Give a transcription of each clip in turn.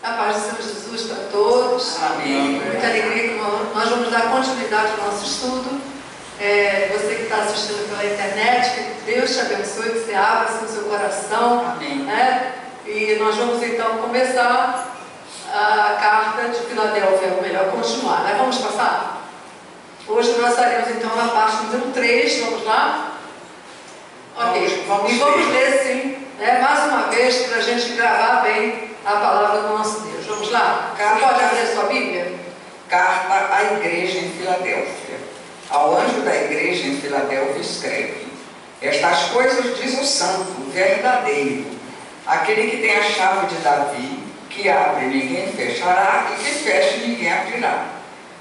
A paz do Senhor Jesus para todos. Amém. Muita alegria que nós vamos dar continuidade ao nosso estudo. Você que está assistindo pela internet, que Deus te abençoe, que você abra assim, o seu coração. Amém. E nós vamos então começar a carta de Filadélfia, ou melhor, continuar. Vamos passar? Hoje nós estaremos então na parte número 3, vamos lá? Ok, vamos ler sim, mais uma vez, para a gente gravar bem a palavra do nosso Deus. Vamos lá? Você pode abrir a sua Bíblia? Carta à igreja em Filadélfia. Ao anjo da igreja em Filadélfia escreve: estas coisas diz o santo, o verdadeiro, aquele que tem a chave de Davi, que abre ninguém fechará e que fecha ninguém abrirá.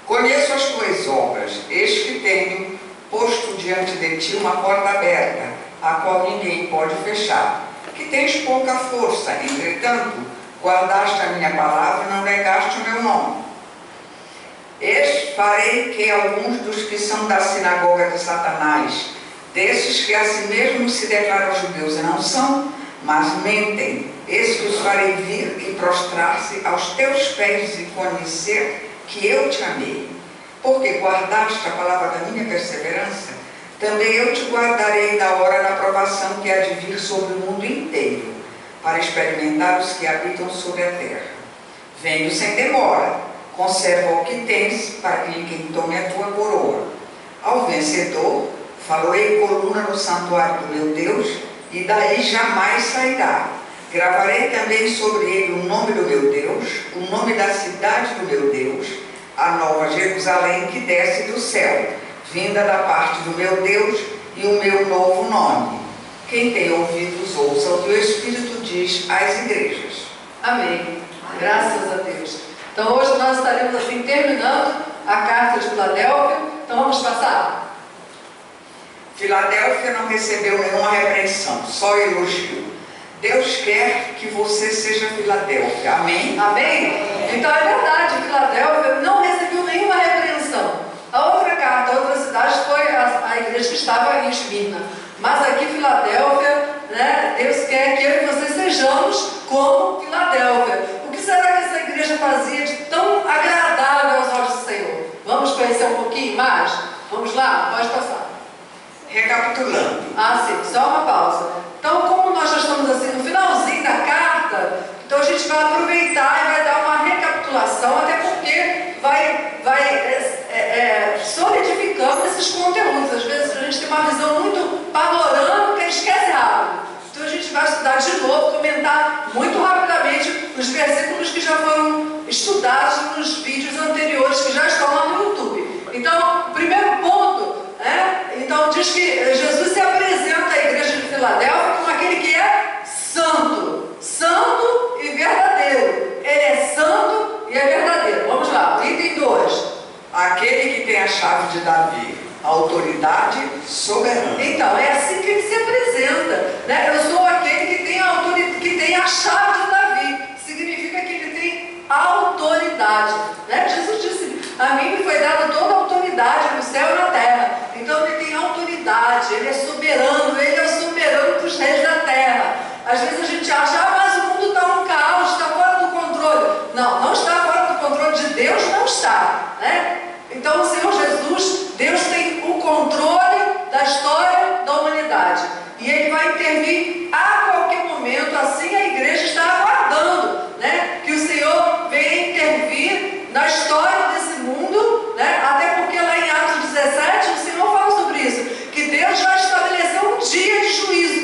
Conheço as tuas obras, eis que tenho posto diante de ti uma porta aberta, a qual ninguém pode fechar, que tens pouca força, entretanto, guardaste a minha palavra e não negaste o meu nome. Eis farei que alguns dos que são da sinagoga de Satanás, desses que a si mesmos se declaram judeus e não são, mas mentem, esses os farei vir e prostrar-se aos teus pés e conhecer que eu te amei. Porque guardaste a palavra da minha perseverança, também eu te guardarei da hora da provação que há de vir sobre o mundo inteiro, para experimentar os que habitam sobre a terra. Venho sem demora, conserva o que tens, para que ninguém tome a tua coroa. Ao vencedor, farei coluna no santuário do meu Deus, e daí jamais sairá. Gravarei também sobre ele o nome do meu Deus, o nome da cidade do meu Deus, a nova Jerusalém que desce do céu, vinda da parte do meu Deus, e o meu novo nome. Quem tem ouvidos, ouça o que o Espírito diz às igrejas. Amém. Graças a Deus. Então hoje nós estaremos assim terminando a carta de Filadélfia. Então vamos passar? Filadélfia não recebeu nenhuma repreensão, só elogio. Deus quer que você seja Filadélfia. Amém? Amém? Então é verdade, Filadélfia não recebeu nenhuma repreensão. A outra carta, a outra cidade foi a igreja que estava em Esmirna. Mas aqui Filadélfia, Deus quer que eu e você sejamos como Filadélfia. O que será que essa igreja fazia de tão agradável aos olhos do Senhor? Vamos conhecer um pouquinho mais? Vamos lá? Pode passar. Recapitulando. Sim, só uma pausa. Então, como nós já estamos assim no finalzinho da carta, então a gente vai aproveitar e vai dar uma recapitulação, até porque vai solidificando esses conteúdos. Às vezes a gente tem uma visão muito panorâmica e esquece rápido. Então a gente vai estudar de novo, comentar muito rapidamente os versículos que já foram estudados nos vídeos anteriores que já estão lá no YouTube. Então, o primeiro ponto, então diz que Jesus se apresenta à igreja de Filadélfia como aquele que é santo, santo e verdadeiro. Ele é santo e é verdadeiro. Vamos lá, item 2. Aquele que tem a chave de Davi, autoridade soberana. Então, é assim que ele se apresenta, Eu sou aquele que tem a autoridade, que tem a chave de Davi. Significa que ele tem autoridade, Jesus disse: a mim me foi dada toda a autoridade no céu e na terra. Então ele tem autoridade, ele é o soberano dos reis da terra. Às vezes a gente acha: mas o mundo está um caos, está fora do controle. Não, não está fora do controle de Deus, não está, Então o Senhor Jesus, Deus tem o controle da história da humanidade. E Ele vai intervir a qualquer momento, assim a igreja está aguardando, que o Senhor venha intervir na história desse mundo, até porque lá em Atos 17 o Senhor fala sobre isso, que Deus já estabeleceu um dia de juízo,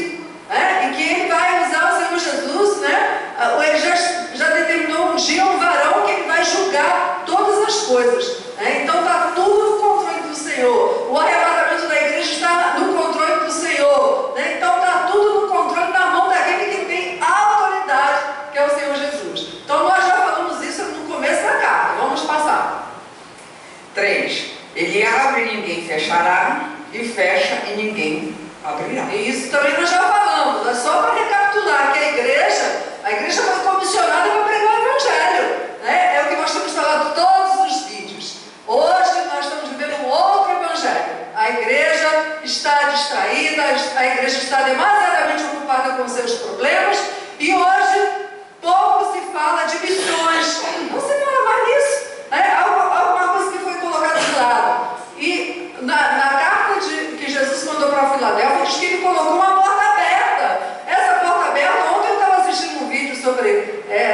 e que Ele vai usar o Senhor Jesus, Ele já determinou um dia, um varão, que Ele vai julgar todas as coisas, Então está tudo no controle do Senhor. O arrebatamento da igreja está no controle do Senhor, Então está tudo no controle, na mão daquele que tem autoridade, que é o Senhor Jesus. Então nós já falamos isso no começo da carta. Vamos passar. 3. Ele abre e ninguém fechará, e fecha e ninguém abrirá. E isso também nós já falamos. É só para recapitular que a igreja foi comissionada para pregar o Evangelho, É o que nós temos falado todos os vídeos. Hoje nós estamos vivendo um outro Evangelho. A igreja está distraída, a igreja está demasiadamente ocupada com seus problemas, e hoje pouco se fala de missões.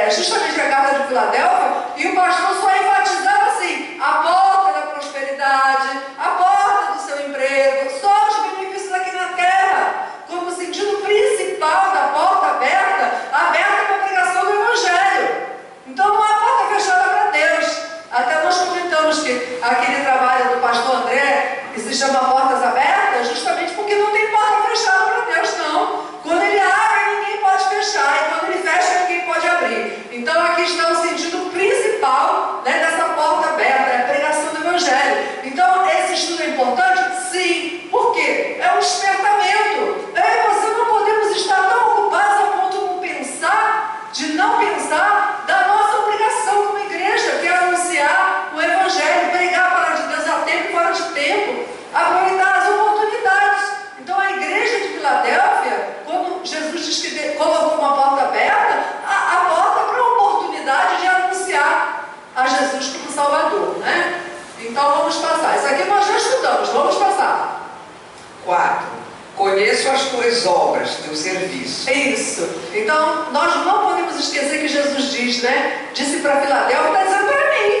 justamente a carta de Filadélfia, e o pastor só enfatizava assim: a porta da prosperidade, a porta do seu emprego, só os benefícios aqui na terra, como sentido principal da porta aberta para a pregação do Evangelho. Então não há porta fechada para Deus. Até nós comentamos que aquele trabalho do pastor André, que se chama Portas Abertas, justamente porque não tem porta fechada para Deus, não. Quando ele abre, ninguém pode fechar, e quando ele fecha, ninguém pode abrir. Então aqui está o sentido principal, né, dessa porta aberta, é a pregação do Evangelho. Então esse estudo é importante? Sim. Por quê? É um despertamento. Eu e você não podemos estar tão ocupados a ponto de não pensar da nossa obrigação como igreja, que é anunciar o Evangelho, pregar a palavra de Deus a tempo e fora de tempo, aproveitar as oportunidades. Então a igreja de Filadélfia, quando Jesus diz que colocou uma porta aberta, a porta para a oportunidade de anunciar a Jesus como Salvador, né? Então vamos passar. Isso aqui nós já estudamos, vamos passar. 4. Conheço as tuas obras, teu serviço. Isso. Então, nós não podemos esquecer que Jesus diz, né? Disse para Filadélfia, está dizendo para mim.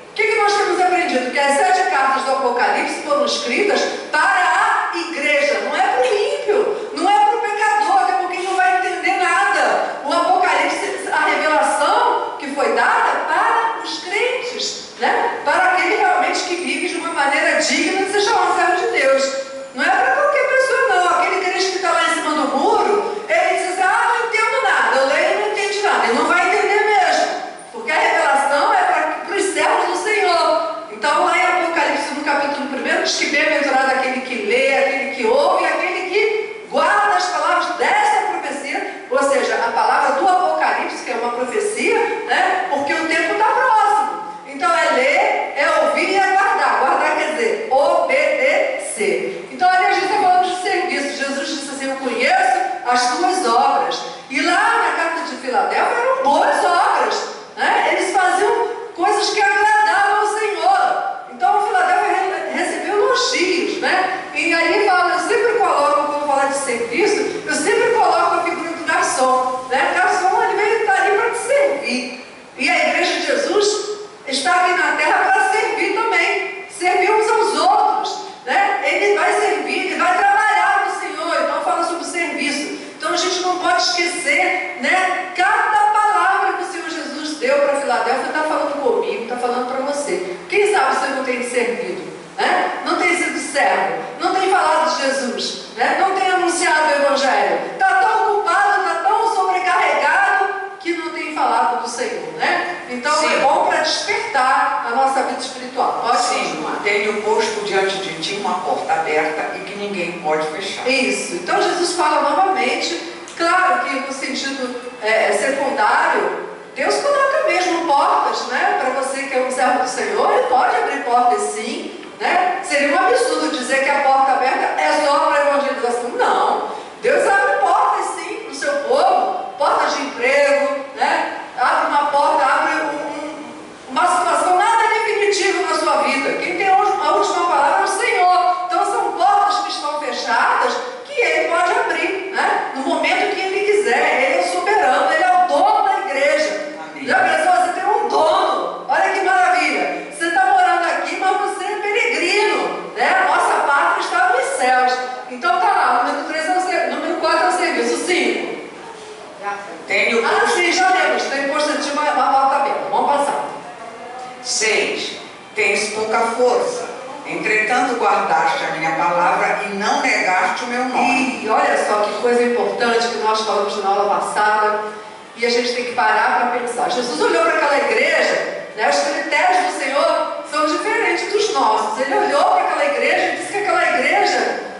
O que nós temos aprendido? Que as 7 cartas do Apocalipse foram escritas para a igreja. Não é para o ímpio, não é para o pecador, até porque ele não vai entender nada. O Apocalipse, a revelação que foi dada para os crentes, né? Para aquele realmente que vive de uma maneira digna de ser chamado servo de Deus. Não é para qualquer pessoa, não. Aquele crente que está lá em cima do muro, ele diz assim: não entendo nada, eu leio e não entendo nada. Ele não vai entender mesmo, porque a revelação é para os servos do Senhor. Então lá em Apocalipse, no capítulo 1, diz que bem-aventurado aquele que lê, aquele que ouve e aquele que guarda as palavras desta profecia. Ou seja, a palavra do Apocalipse, que é uma profecia, né? Porque o tempo está próximo. Então é ler, é ouvir e é guardar. Guardar quer dizer obedecer. Então ali a gente está falando de serviço. Jesus disse assim: eu conheço as tuas obras. E lá na carta de Filadélfia eram boas obras, né? Eles faziam coisas que agradavam ao Senhor. Então Filadélfia recebeu elogios, né? E aí fala, eu sempre coloco, quando falar de serviço, eu sempre coloco a figura do garçom, né? O garçom, ele veio estar ali para te servir. E a igreja de Jesus está aqui na terra para servir também, servir uns aos outros, né? Ele vai servir, ele vai trabalhar no Senhor. Então fala sobre o serviço. Então a gente não pode esquecer, né? Cada palavra que o Senhor Jesus deu para Filadélfia está falando comigo, está falando para você. Quem sabe você não tem servido, né? Não tem sido servo, não tem falado de Jesus, né? Não tem anunciado o Evangelho, está tão ocupado, está tão sobrecarregado que não tem falado do Senhor, né? Então Sim. É bom para despertar a nossa vida espiritual. Pode continuar. Tenho posto diante de ti uma porta aberta e que ninguém pode fechar. Isso. Então Jesus fala novamente, claro que no sentido secundário, Deus coloca mesmo portas, né? Para você que é um servo do Senhor, Ele pode abrir portas sim, né? Seria um absurdo dizer que a porta aberta é só para a evangelização. Não. Deus abre portas sim para o seu povo, portas de emprego, né? Abre uma porta, abre uma situação nada definitiva na sua vida. Quem tem a última palavra é o Senhor. Então são portas que estão fechadas que Ele pode abrir, né? No momento que Ele quiser. Ele é o soberano, Ele é o dono da igreja. Amém. Já pensou? Você tem um dono. Olha que maravilha. Você está morando aqui, mas você é peregrino, né? A nossa pátria está nos céus. Então tá lá, número 4 é o serviço. 5. Tenho posto... sim, já lemos. Tem posto de uma porta aberta. Vamos passar. 6. Tens pouca força, entretanto guardaste a minha palavra e não negaste o meu nome. E olha só que coisa importante que nós falamos na aula passada, e a gente tem que parar para pensar. Jesus olhou para aquela igreja, né? Os critérios do Senhor são diferentes dos nossos. Ele olhou para aquela igreja e disse que aquela igreja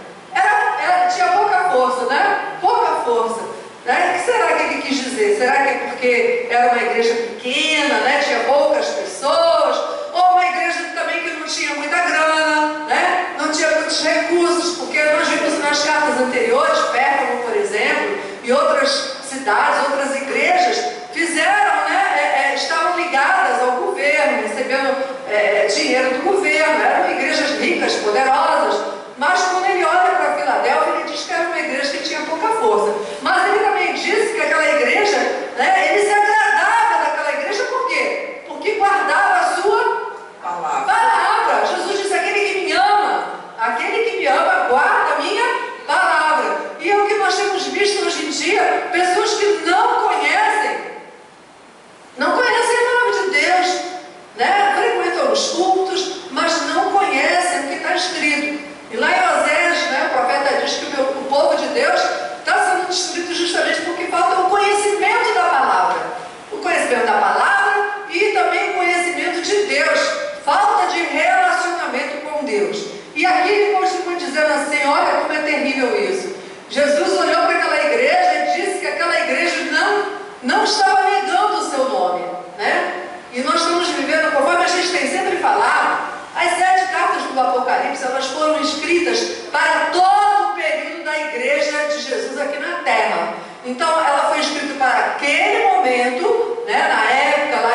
tinha pouca força, né? Pouca força. Né? O que será que ele quis dizer? Será que é porque era uma igreja pequena, né? Tinha poucas pessoas? Ou uma igreja também que não tinha muita grana, né? Não tinha muitos recursos? Porque nós vimos nas cartas anteriores, Pérgamo, por exemplo, e outras cidades, outras igrejas, fizeram, né? Estavam ligadas ao governo, recebendo dinheiro do governo, eram igrejas ricas, poderosas. Mas quando ele olha para Filadélfia, ele diz que era uma igreja que tinha pouca força. Mas ele também disse que aquela igreja, né, ele se agradava falta de relacionamento com Deus. E aqui ele continua dizendo assim, olha como é terrível isso. Jesus olhou para aquela igreja e disse que aquela igreja não estava negando o seu nome, né? E nós estamos vivendo, conforme a gente tem sempre falado, as 7 cartas do Apocalipse, elas foram escritas para todo o período da igreja de Jesus aqui na Terra. Então, ela foi escrita para aquele momento, né, na época lá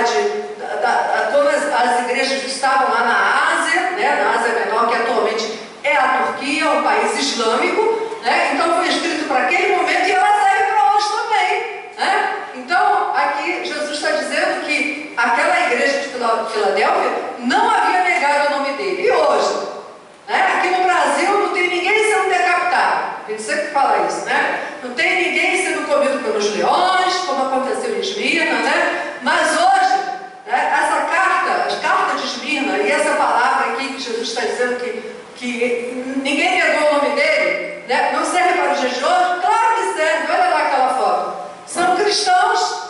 quando as igrejas estavam lá na Ásia, né, na Ásia Menor, que atualmente é a Turquia, um país islâmico, né? Então, foi escrito para aquele momento e ela serve para hoje também, né? Então, aqui Jesus está dizendo que aquela igreja de Filadélfia não havia negado o nome dele. E hoje, né? Aqui no Brasil não tem ninguém sendo decapitado. A gente sempre fala isso, né? Não tem ninguém sendo comido pelos leões, como aconteceu em Esmirna, né? Mas hoje, né, essa carta, as cartas de Esmirna, e essa palavra aqui que Jesus está dizendo que ninguém negou o nome dele, né? Não serve para os dias de hoje? Claro que serve. Olha lá aquela foto. São cristãos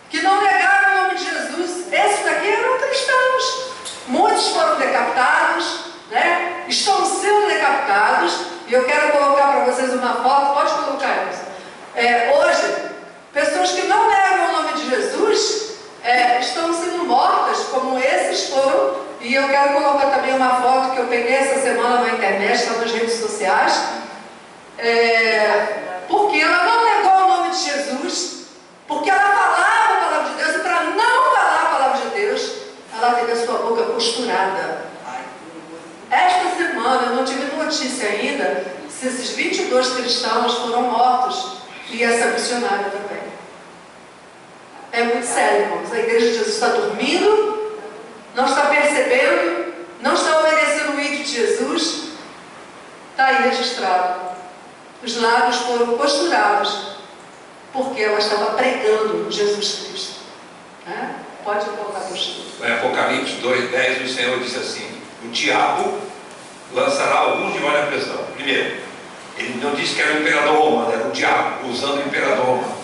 que não negaram o nome de Jesus. Esses daqui eram cristãos. Muitos foram decapitados, né? Estão sendo decapitados. E eu quero colocar para vocês uma foto. Pode colocar isso. Hoje, pessoas que não negam o nome de Jesus estão sendo mortas, como esses foram. E eu quero colocar também uma foto que eu peguei essa semana na internet, está nas redes sociais. Porque ela não negou o nome de Jesus, porque ela falava a palavra de Deus, e para não falar a palavra de Deus, ela teve a sua boca costurada. Esta semana, eu não tive notícia ainda se esses 22 cristãos foram mortos, e essa missionária também. É muito sério, irmãos. A igreja de Jesus está dormindo, não está percebendo, não está obedecendo o ídolo de Jesus. Está aí registrado. Os lábios foram costurados, porque ela estava pregando Jesus Cristo. Pode colocar para o estudo. Em Apocalipse 2:10, o Senhor disse assim: o diabo lançará alguns de nós na prisão. Primeiro, ele não disse que era o imperador romano, era o diabo, usando o imperador romano.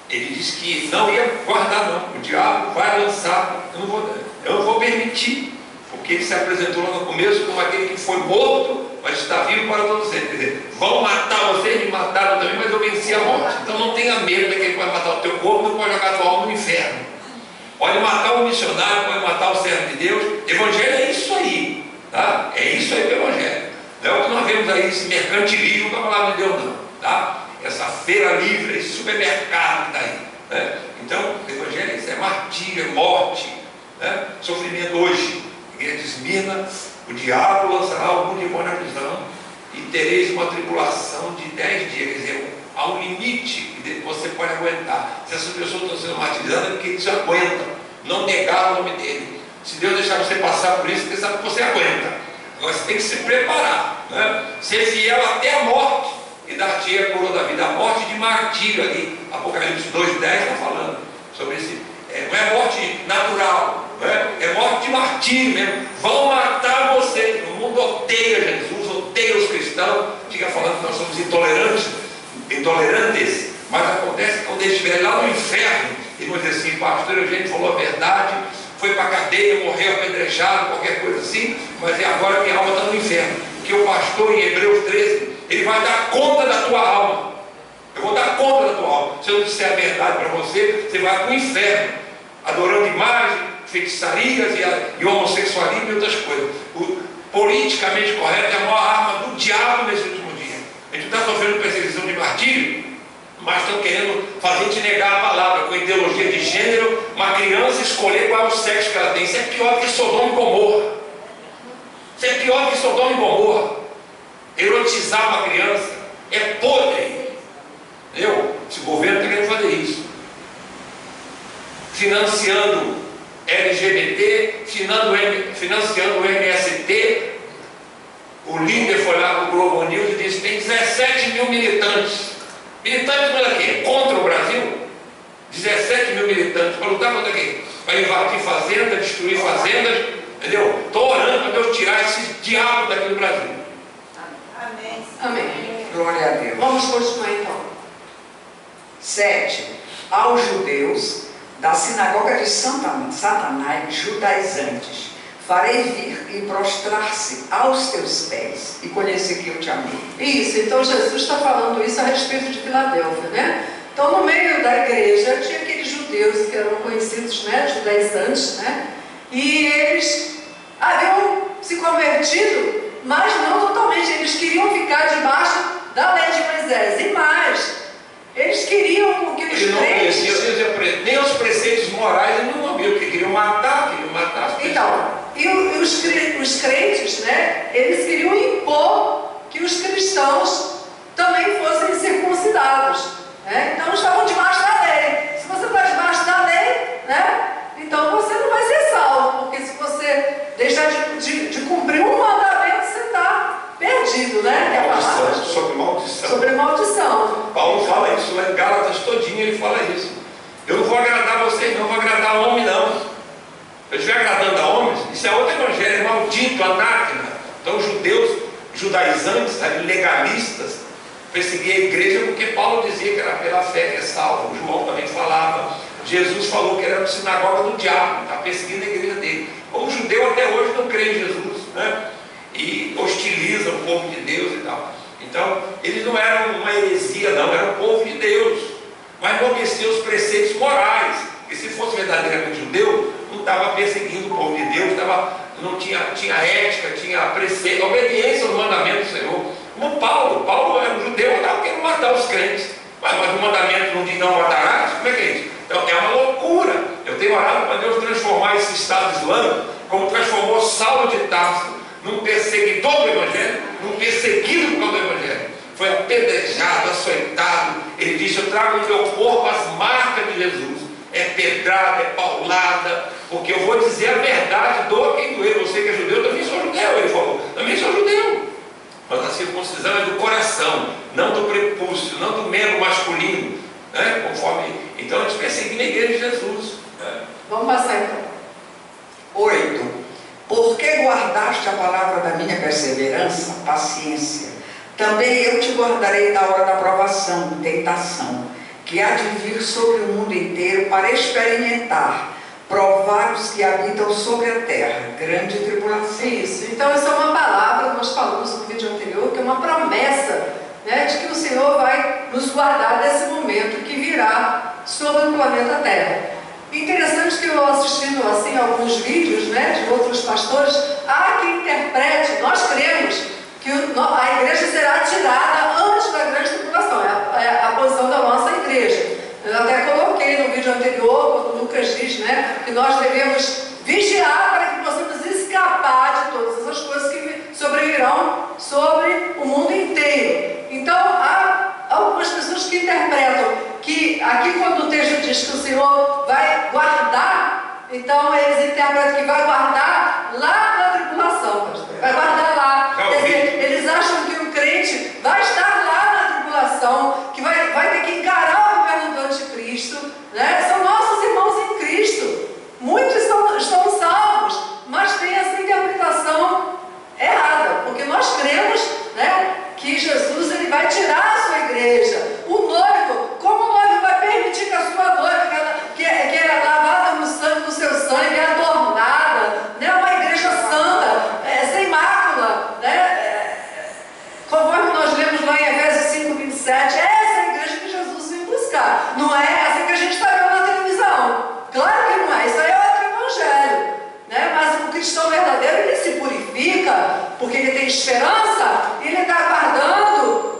Ele disse que não ia guardar, não. O diabo vai lançar, eu não vou permitir, porque ele se apresentou lá no começo como aquele que foi morto, mas está vivo para todos sempre. Quer dizer, vão matar você, me mataram também, mas eu venci a morte. Então não tenha medo de que ele vai matar o teu corpo, não pode jogar a tua alma no inferno. Pode matar o missionário, pode matar o servo de Deus. Evangelho é isso aí, tá? É isso aí o Evangelho. Não é o que nós vemos aí, esse mercantilismo da palavra de Deus, não, tá? Essa feira livre, esse supermercado que está aí, né? Então, o Evangelho é isso, é martírio, é morte, né? Sofrimento hoje. A igreja de Esmirna, o diabo lançará algum de vós na prisão e tereis uma tribulação de 10 dias. Quer dizer, há um limite que você pode aguentar. Se essas pessoas estão sendo martirizadas, é porque eles aguentam, não negar o nome dele. Se Deus deixar você passar por isso, você sabe que você aguenta. Agora você tem que se preparar, né? Ser fiel até a morte e dar-te a coroa da vida. A morte de martírio ali, Apocalipse 2:10 está falando sobre esse. Não é morte natural, é morte de martírio mesmo. Vão matar você. O mundo odeia Jesus, odeia os cristãos, fica falando que nós somos intolerantes, mas acontece quando eles estiverem lá no inferno e vão dizer assim: pastor Eugênio falou a verdade, foi para a cadeia, morreu apedrejado, qualquer coisa assim, mas agora minha alma está no inferno. Que o pastor em Hebreus 13, ele vai dar conta da tua alma. Eu vou dar conta da tua alma. Se eu não disser a verdade para você, você vai para o inferno, adorando imagem, feitiçarias e homossexualismo e outras coisas. O politicamente correto é a maior arma do diabo nesse último dia. A gente está sofrendo perseguição de martírio, mas estão querendo fazer te negar a palavra com ideologia de gênero, uma criança escolher qual é o sexo que ela tem. Isso é pior que Sodoma e Gomorra. Isso é pior que Sodoma e Gomorra. Erotizar uma criança é podre. Entendeu? Esse governo está querendo fazer isso. Financiando LGBT, financiando o MST. O líder foi lá para o Globo News e disse que tem 17 mil militantes. Militantes para quê? Contra o Brasil? 17 mil militantes para lutar contra quem? Para invadir fazendas, destruir fazendas, entendeu? Estou orando para Deus tirar esse diabo daqui do Brasil. Amém. Amém. Glória a Deus. Vamos continuar então. 7. Aos judeus da sinagoga de Satanás, judaizantes, farei vir e prostrar-se aos teus pés e conhecer que eu te amei. Isso, então Jesus está falando isso a respeito de Filadélfia, né? Então, no meio da igreja, tinha aqueles judeus que eram conhecidos, né, judaizantes, né? E eles haviam se convertido, mas não totalmente. Eles queriam ficar debaixo da lei de Moisés. E mais, eles queriam que os Ele não crentes... conhecia nem os preceitos morais, ele não ouviu, porque queriam matar as pessoas. Então, e os crentes, né, eles queriam impor que os cristãos também fossem circuncidados. Né? Então estavam debaixo da lei. Se você está debaixo da lei, né, então você não vai ser salvo, porque se você deixar de cumprir um mandamento, você está perdido, né? Que é a palavra. Sobre maldição. Sobre maldição. Paulo fala isso lá em Gálatas todinho, ele fala isso. Eu não vou agradar vocês, não vou agradar a homem, não. Se eu estiver agradando a homens, isso é outro evangelho, é maldito, anátema. Então os judeus, judaizantes, legalistas, perseguia a igreja porque Paulo dizia que era pela fé que é salvo. João também falava. Jesus falou que era a sinagoga do diabo, está perseguindo a igreja dele. O judeu até hoje não crê em Jesus, né? E hostiliza o povo de Deus e tal. Então, eles não eram uma heresia, não, era o povo de Deus, mas não obedeciam os preceitos morais. E se fosse verdadeiramente judeu, não estava perseguindo o povo de Deus, não tinha ética, tinha preceito, obediência aos mandamentos do Senhor. Como Paulo era um judeu, estava querendo matar os crentes, mas o mandamento não diz não matarás, como é que é isso? Então é uma loucura. Eu tenho orado para Deus transformar esse Estado Islâmico, como transformou Saulo de Tarso num perseguidor do Evangelho, num perseguido por causa do Evangelho. Foi apedrejado, açoitado. Ele disse: eu trago no meu corpo as marcas de Jesus. É pedrada, é paulada, porque eu vou dizer a verdade, doa quem doer. Você que é judeu, também sou judeu, ele falou, também sou judeu. Mas a circuncisão é do coração, não do prepúcio, não do membro masculino, né? Conforme. Então eles perseguiram a igreja de Jesus. Vamos passar então. 8. Porque guardaste a palavra da minha perseverança, paciência, também eu te guardarei na hora da provação, tentação, que há de vir sobre o mundo inteiro para experimentar, provar os que habitam sobre a terra, grande tribulação. Isso, então isso é uma palavra, nós falamos no vídeo anterior, que é uma promessa, né, de que o Senhor vai nos guardar desse momento que virá sobre o planeta Terra. Interessante que eu assistindo assim alguns vídeos, né, de outros pastores, há quem interprete, nós cremos que a igreja será tirada antes da grande tribulação, é a posição da nossa igreja. Eu até coloquei no vídeo anterior, quando o Lucas diz, né, que nós devemos vigiar para que possamos escapar de todas essas coisas que sobrevirão sobre o mundo inteiro. Então, há algumas pessoas que interpretam que aqui quando o texto diz que o Senhor vai guardar, então eles interpretam que vai guardar lá na tribulação, pastor. Vai guardar lá. Quer dizer, eles acham que o crente vai estar lá na tribulação, que vai ter que encarar o governo do anticristo, né? São nossos irmãos em Cristo. Muitos estão salvos, mas tem essa interpretação errada, porque nós cremos, né, que Jesus ele vai tirar a sua igreja. O noivo, como o noivo vai permitir que a sua noiva, que é lavada no sangue do seu sangue, é adornada, né, uma igreja santa, sem mácula, né, conforme nós lemos lá em Efésios 5:27, é essa igreja que Jesus veio buscar, não é essa que a gente está vendo na televisão. Claro que não é, isso aí é outro evangelho, né? Mas o cristão verdadeiro, ele se purifica, porque ele tem esperança, e ele está aguardando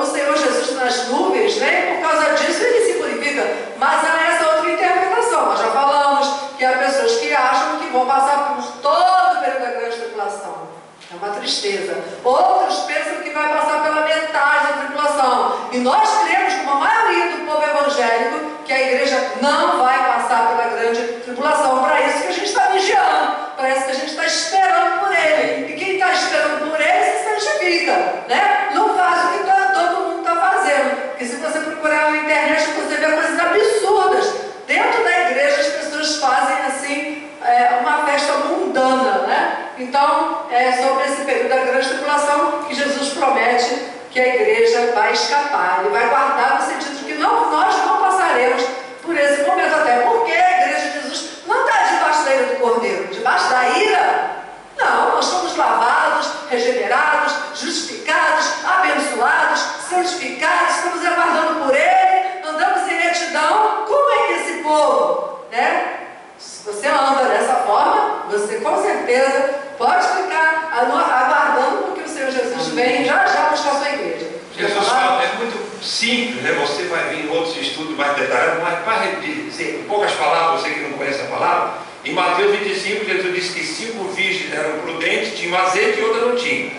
o Senhor Jesus nas nuvens, né? E por causa disso ele se purifica. Mas há essa outra interpretação, nós já falamos que há pessoas que acham que vão passar por todo o período da grande tribulação. É uma tristeza. Outros pensam que vai passar pela metade da tribulação. E nós cremos, como a maioria do povo evangélico, que a igreja não vai passar pela grande tribulação. Para isso que a gente está vigiando, para isso que a gente está esperando por ele. E quem está esperando por ele se santifica, né? Não faz o que todo mundo está fazendo. Porque se você procurar na internet, você vê coisas absurdas. Dentro da igreja as pessoas fazem assim, uma festa mundana, né? Então, é sobre esse período da grande tribulação que Jesus promete que a igreja vai escapar. Ele vai guardar no sentido de que nós não passaremos por esse momento, até porque a igreja de Jesus não está debaixo da ira do Cordeiro. Debaixo da ira Se você anda dessa forma, você com certeza pode ficar aguardando porque o Senhor Jesus vem já buscar a sua igreja. Jesus fala, é muito simples, né? Você vai ver em outros estudos mais detalhados, mas para dizer em poucas palavras, você que não conhece a palavra, em Mateus 25, Jesus disse que 5 virgens eram prudentes, tinham azeite e outra não tinha.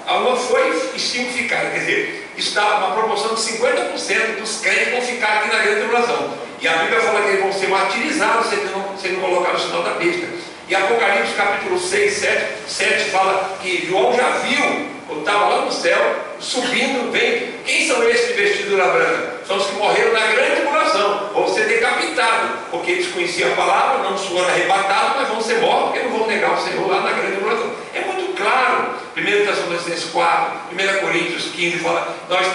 Uma foi e 5 ficaram, quer dizer, isso dá uma proporção de 50% dos crentes vão ficar aqui na grande tribulação. E a Bíblia fala que eles vão ser martirizados se não colocar o sinal da besta. E Apocalipse capítulo 6, 7 fala que João já viu, quando estava lá no céu, subindo, vem. Quem são esses de vestidura branca? São os que morreram na grande tribulação, vão ser decapitados, porque eles conheciam a palavra, não foram arrebatados, mas vão ser mortos, porque não vão negar o Senhor lá na grande tribulação. É muito claro. 1 Tessalonicenses 4, 1 Coríntios 15 fala, nós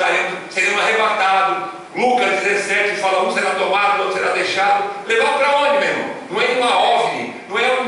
seremos arrebatados. Lucas 17 fala, um será tomado, outro será deixado. Levar para onde, meu irmão? Não é uma OVNI, não é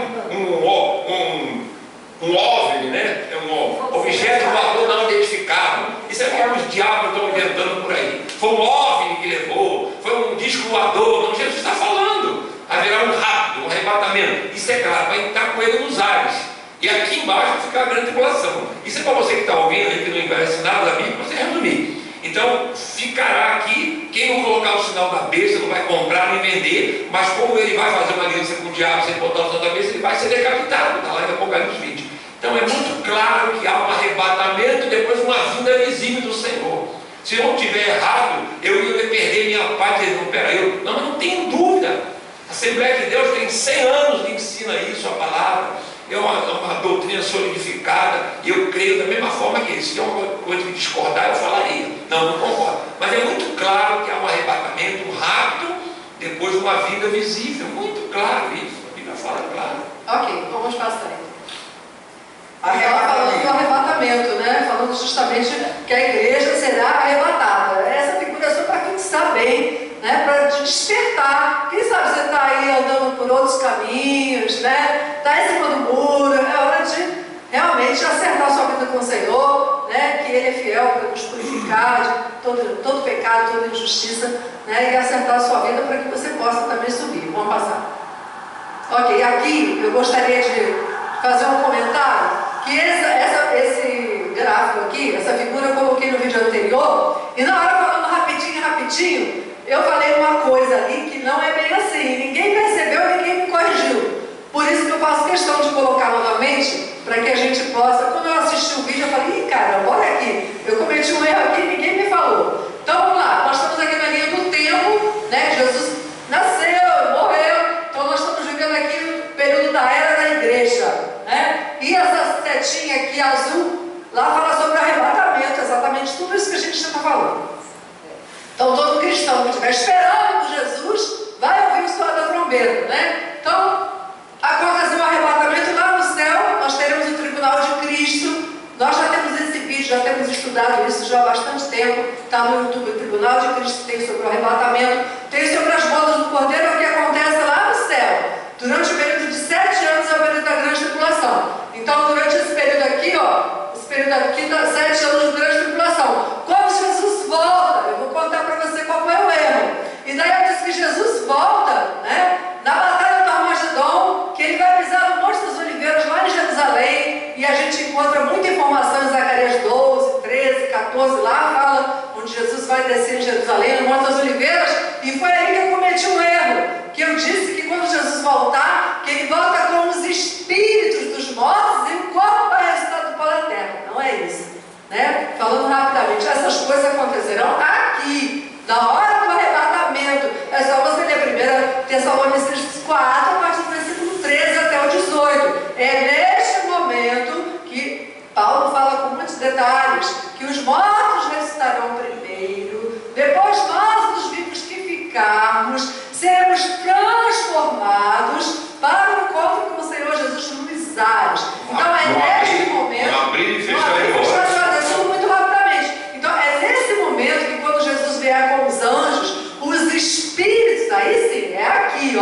um OVNI, né? É um objeto voador não identificado. Isso é como os diabos estão inventando por aí. Foi um OVNI que levou, foi um disco voador. Não, Jesus está falando. Haverá um rápido, um arrebatamento. Isso é claro, vai estar com ele nos ares. E aqui embaixo vai ficar a grande tribulação. Isso é para você que está ouvindo e que não conhece nada da Bíblia, você resumir. Então, ficará aqui, quem não colocar o sinal da besta, não vai comprar nem vender, mas como ele vai fazer uma aliança com o diabo sem botar o sinal da besta, ele vai ser decapitado, está lá em Apocalipse 20. Então é muito claro que há um arrebatamento e depois uma vinda visível do Senhor. Se eu não estiver errado, eu ia perder minha paz, não, mas não tenho dúvida. A Assembleia de Deus tem 100 anos que ensina isso, a palavra. É uma doutrina solidificada, e eu creio da mesma forma que eles. Se tem uma coisa que discordar, eu falaria. Não concordo. Mas é muito claro que há um arrebatamento rápido, depois uma vida visível. Muito claro isso. A Bíblia fala claro. Ok, vamos passar. Ela falando do arrebatamento, né? Falando justamente que a igreja será arrebatada. Essa figura é só para fixar bem, né? Para te despertar. Quem sabe você está aí andando por outros caminhos, né? Está em cima do muro. É hora de realmente acertar sua vida com o Senhor, né? Que Ele é fiel para nos purificar de todo pecado, toda injustiça, né? E acertar a sua vida para que você possa também subir. Vamos passar. Ok, aqui eu gostaria de fazer um comentário. Que esse gráfico aqui, essa figura eu coloquei no vídeo anterior, e na hora falando rapidinho, eu falei uma coisa ali que não é bem assim, ninguém percebeu, ninguém me corrigiu. Por isso que eu faço questão de colocar novamente, para que a gente possa, quando eu assisti o vídeo, eu falei, cara, olha aqui, eu cometi um erro aqui, ninguém me falou. Então vamos lá, nós estamos aqui na linha do tempo, né? Jesus nasceu, morreu, então nós estamos vivendo aqui no período da era da igreja, né? E essa setinha aqui azul, lá fala sobre o arrebatamento, exatamente tudo isso que a gente está falando. Então todo cristão que estiver esperando por Jesus, vai ouvir o som da trombeta, né? Então, aconteceu o arrebatamento lá no céu, nós teremos o tribunal de Cristo. Nós já temos esse vídeo, já temos estudado isso já há bastante tempo, está no YouTube, o Tribunal de Cristo tem sobre o arrebatamento, tem sobre as bodas do Cordeiro, o que acontece lá no céu. Durante o período de 7 anos é o período da grande tribulação. Então, durante esse período aqui, esse período aqui dá 7 anos de grande tribulação. Quando Jesus volta, eu vou contar para você qual foi o erro. E daí eu disse que Jesus volta, né, na batalha do Armagedon, que ele vai pisar no Monte das Oliveiras lá em Jerusalém, e a gente encontra muita informação em Zacarias 12, 13, 14, lá fala onde Jesus vai descer em Jerusalém, no Monte das Oliveiras, e foi aí que eu cometi um erro, que eu disse que quando Jesus voltar, que ele volta com os espíritos dos mortos e o corpo vai ressuscitar do pó da terra. Não é isso, né? Falando rapidamente, essas coisas acontecerão aqui, na hora do arrebatamento. É só você ler 1 Tessalonicenses 4, a partir do versículo 13 até o 18. É neste momento que Paulo fala com muitos detalhes, que os mortos ressuscitarão primeiro, depois nós, os vivos que ficarmos, seremos transformados para o encontro com o Senhor Jesus nos ares. Então é neste momento. Abrir e fechar e voltar. Tudo muito rapidamente. Então é nesse momento que quando Jesus vier com os anjos, os espíritos, aí sim, é aqui,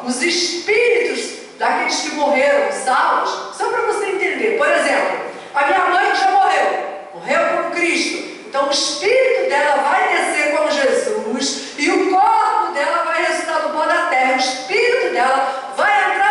os espíritos daqueles que morreram, salvos, só para você entender. Por exemplo, a minha mãe que já morreu como Cristo. Então o espírito dela vai descer como Jesus e o corpo dela vai ressuscitar do pó da terra. O espírito dela vai entrar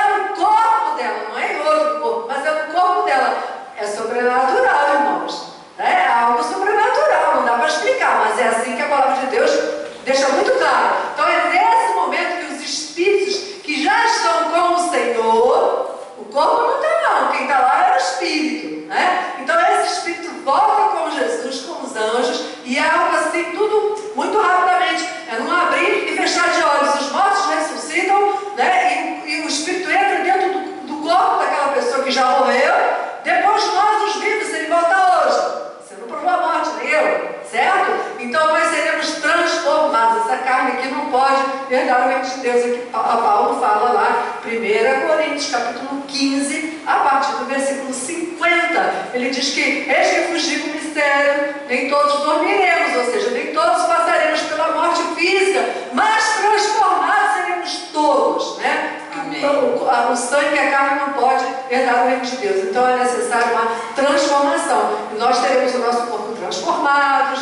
herdar o reino de Deus. Aqui Paulo fala lá, 1 Coríntios, capítulo 15, a partir do versículo 50. Ele diz que eis que vos digo o mistério, nem todos dormiremos, ou seja, nem todos passaremos pela morte física, mas transformados seremos todos, né? Então, o sangue e a carne não pode herdar o reino de Deus. Então é necessário uma transformação. E nós teremos o nosso corpo transformado,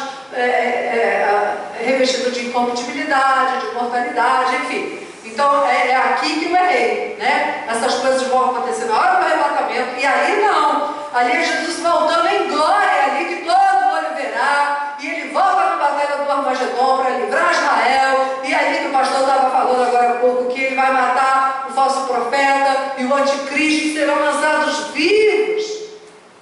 revestido de incorruptibilidade, de imortalidade, enfim. Então é aqui que eu errei, né? Essas coisas vão acontecer na hora do arrebatamento. E aí não. Ali é Jesus voltando em glória, ali que todo olho verá. E ele volta na batalha do Armagedon para livrar Israel. E ali que o pastor estava falando agora há pouco, que ele vai matar o falso profeta e o anticristo, serão lançados vivos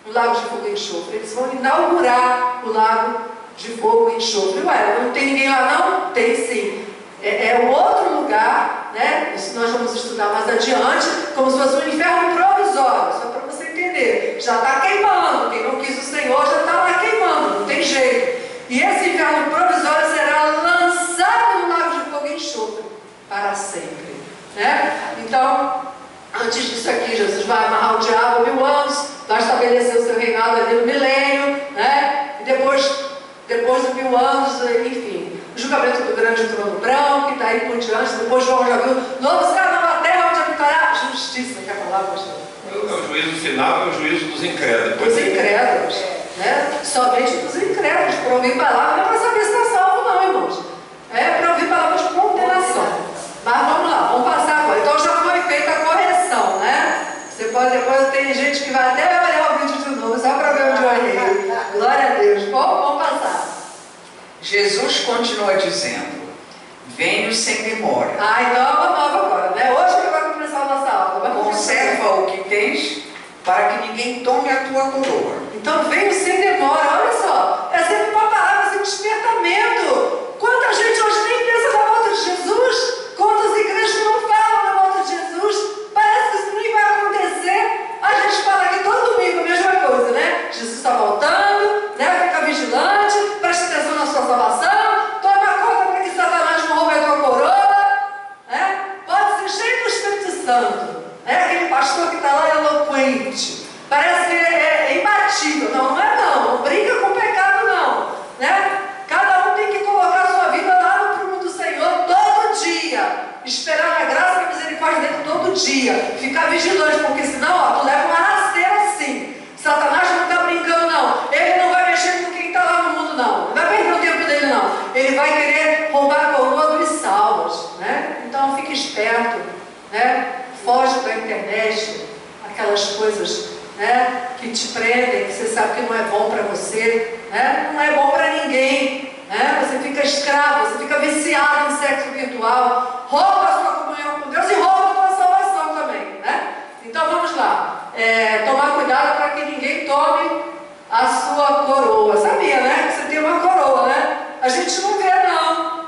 no lago de fogo e enxofre. Eles vão inaugurar o lago de fogo e enxofre. Ué, não tem ninguém lá não? Tem sim. É um outro lugar, né? Isso nós vamos estudar mais adiante, como se fosse um inferno provisório, só para você entender. Já está queimando, quem não quis o Senhor já está lá queimando, não tem jeito. E esse inferno provisório será lançado no lago de fogo e enxofre para sempre, né? Então, antes disso aqui, Jesus vai amarrar o diabo 1000 anos, vai estabelecer o seu reinado ali no milênio, né? E depois de 1000 anos, enfim, o julgamento do grande trono branco, e daí por diante, depois João já viu, novo céu, nova terra, onde habitará justiça, quer falar, pastor? O juízo final é o juízo dos incrédulos. Dos incrédulos, né? Somente dos incrédulos, para ouvir palavras, não é para saber se está salvo não, irmãos. É para ouvir palavras de condenação. Mas vamos lá, vamos passar agora. Então já foi feita a correção, né? Você pode, depois tem gente que vai até olhar o vídeo de novo, só para ver onde eu errei. Glória a Deus. Vamos passar. Jesus continua dizendo: venho sem demora. Então é uma nova agora, né? Hoje que vai começar a nossa aula. Conserva o que tens, para que ninguém tome a tua coroa. Então venho sem demora, olha só. É sempre uma palavra de despertamento. Quanta gente hoje nem pensa na volta de Jesus? Quantas igrejas não falam na volta de Jesus? Parece que isso nem vai acontecer. A gente fala aqui todo domingo a mesma coisa, né? Jesus está voltando, né? Fica vigilante, preste atenção na sua salvação, toma conta para que Satanás não roube a tua coroa, né? Pode ser cheio do Espírito Santo, né? Aquele pastor que está lá eloquente, parece que é imbatível. Não é não, não brinca com o pecado não, né? Cada um tem que colocar a sua vida lá no prumo do Senhor todo dia, esperar a graça e a misericórdia dele todo dia, ficar vigilante, porque senão, ó, tu leva uma rasteira assim. Satanás não está brincando não, ele não vai mexer com quem está lá no mundo não, não vai perder o tempo dele não, ele vai querer roubar a coroa dos salvos, né? Então fique esperto, né? Foge da internet, aquelas coisas, né, que te prendem, que você sabe que não é bom para você, né? Não é bom para ninguém, né? Você fica escravo, você fica viciado em sexo virtual, rouba a sua comunhão com Deus e rouba a tua salvação também, né? Então vamos lá, tomar cuidado para que ninguém tome a sua coroa. Sabia, né? Que você tem uma coroa, né? A gente não vê não,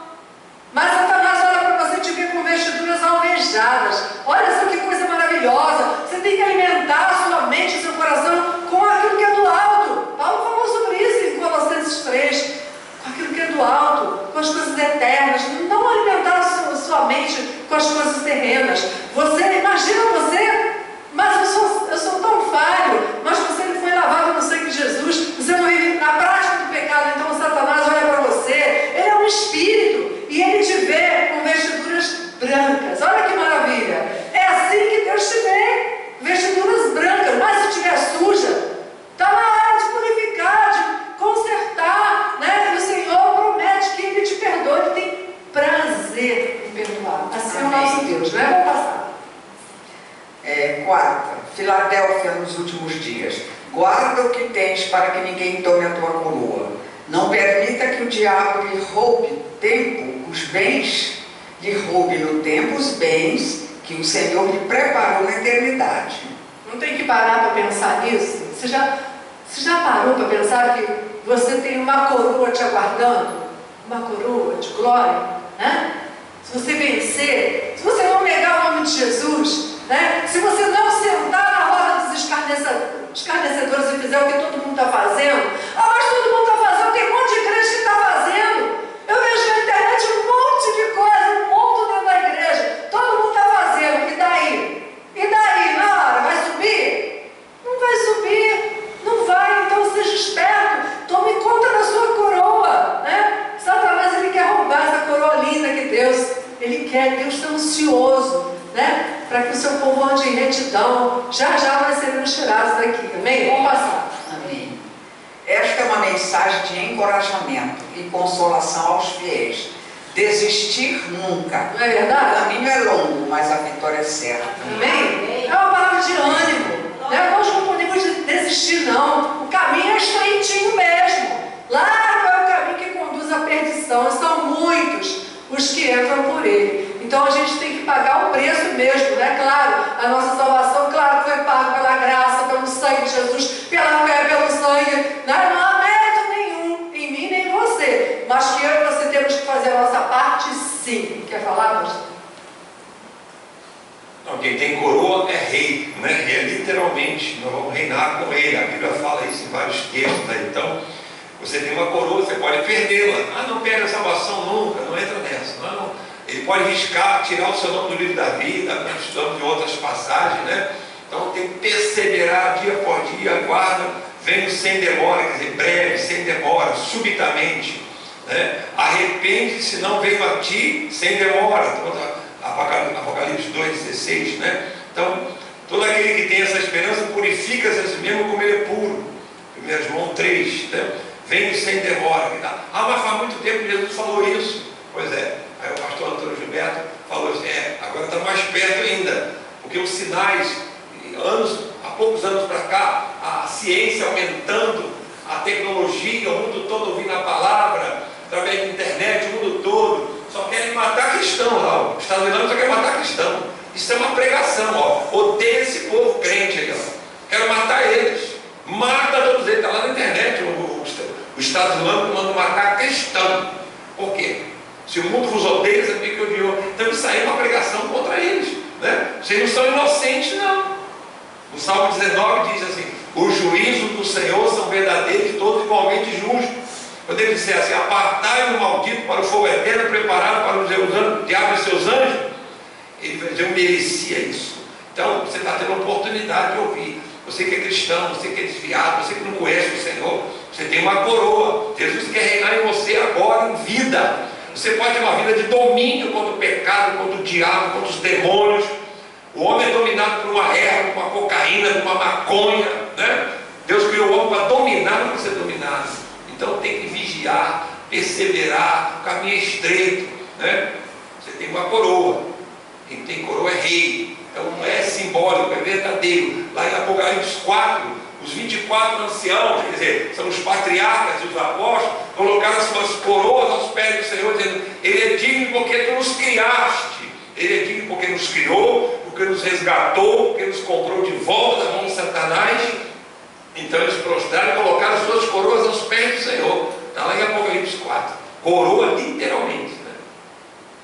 mas Satanás olha para você e te vê com vestiduras alvejadas. Olha só que coisa maravilhosa. Você tem que alimentar a sua mente, o seu coração com aquilo que é do alto. Paulo falou sobre isso em Colossenses 3. Com aquilo que é do alto, com as coisas eternas. Não alimentar a sua mente com as coisas terrenas. Você, imagina você, mas eu sou tão falho, mas você foi lavado no sangue de Jesus, você não vive na prática do pecado, então o Satanás olha para você, ele é um espírito, e ele te vê com vestiduras brancas. Olha que maravilha! É assim que Deus te vê, vestiduras brancas, mas se estiver suja, está na hora de purificar, de consertar, né? E o Senhor promete que ele te perdoa, ele tem prazer em perdoar. Assim é o nosso Deus, né? Vamos passar. Quarta, Filadélfia nos últimos dias. Guarda o que tens para que ninguém tome a tua coroa. Não permita que o diabo lhe roube os bens, lhe roube no tempo os bens que o Senhor lhe preparou na eternidade. Não tem que parar para pensar nisso? Você já parou para pensar que você tem uma coroa te aguardando? Uma coroa de glória, né? Se você vencer, se você não negar o nome de Jesus, né? Se você não sentar na roda dos escarnecedores e fizer o que todo mundo está fazendo, mas todo mundo está fazendo, tem um monte de crente que está fazendo. Eu vejo na internet um monte de coisa, um monte de povo ande em retidão, já nós seremos tirados daqui, amém? Vamos passar. Amém. Esta é uma mensagem de encorajamento e consolação aos fiéis. Desistir nunca. Não é verdade? O caminho é longo, mas a vitória é certa. Amém? É uma palavra de ânimo. Nós não podemos desistir, não. O caminho é estreitinho mesmo. Largo é o caminho que conduz à perdição. São muitos os que entram por ele. Então a gente tem que pagar o preço mesmo, né? Claro, a nossa salvação, claro, foi paga pela graça, pelo sangue de Jesus, pela fé, pelo sangue. Não há mérito nenhum em mim nem em você. Mas que eu e você temos que fazer a nossa parte, sim. Quer falar, pastor? Não, quem tem coroa é rei, né? É literalmente, nós vamos reinar com ele. A Bíblia fala isso em vários textos, né? Então, você tem uma coroa, você pode perdê-la. Ah, não perde a salvação nunca, não entra nessa. Não. Ele pode riscar, tirar o seu nome do livro da vida, nós estudamos de outras passagens, né? Então tem que perseverar dia por dia, aguarda, venho sem demora, quer dizer, breve, sem demora, subitamente, né? Arrepende-se, não venho a ti sem demora. Apocalipse 2,16, né? Então, todo aquele que tem essa esperança purifica-se a si mesmo como ele é puro. 1 João 3, né? Venho sem demora. Ah, mas faz muito tempo que Jesus falou isso. Pois é. Aí o pastor Antônio Gilberto falou assim, agora está mais perto ainda, porque os sinais, há poucos anos para cá, a ciência aumentando, a tecnologia, o mundo todo ouvindo a palavra, através da internet, o mundo todo, só querem matar cristão lá, os Estados Unidos só querem matar cristão. Isso é uma pregação, ó. Odeia esse povo crente aí, ó. Quero matar eles. Mata todos eles, está lá na internet, o Estado Islâmico manda matar cristão. Por quê? Se o mundo vos odeia, você tem que odiou. Então isso aí é uma pregação contra eles, né? Vocês não são inocentes, não. No Salmo 19 diz assim, os juízos do Senhor são verdadeiros e todos igualmente justos. Quando ele disser assim, apartai o maldito para o fogo eterno, preparado para o diabo e seus anjos, ele vai dizer, eu merecia isso. Então você está tendo a oportunidade de ouvir. Você que é cristão, você que é desviado, você que não conhece o Senhor, você tem uma coroa. Jesus quer reinar em você agora, em vida. Você pode ter uma vida de domínio contra o pecado, contra o diabo, contra os demônios. O homem é dominado por uma erva, por uma cocaína, por uma maconha, né? Deus criou o homem para dominar, não para ser dominado. Então tem que vigiar, perseverar, o caminho é estreito, né? Você tem uma coroa. Quem tem coroa é rei. Então não é simbólico, é verdadeiro. Lá em Apocalipse 4, os 24 anciãos, quer dizer, são os patriarcas e os apóstolos, colocaram suas coroas aos pés do Senhor, dizendo, ele é digno porque tu nos criaste, ele é digno porque nos criou, porque nos resgatou, porque nos comprou de volta da mão de Satanás. Então eles prostraram e colocaram suas coroas aos pés do Senhor. Está lá em Apocalipse 4. Coroa literalmente, né?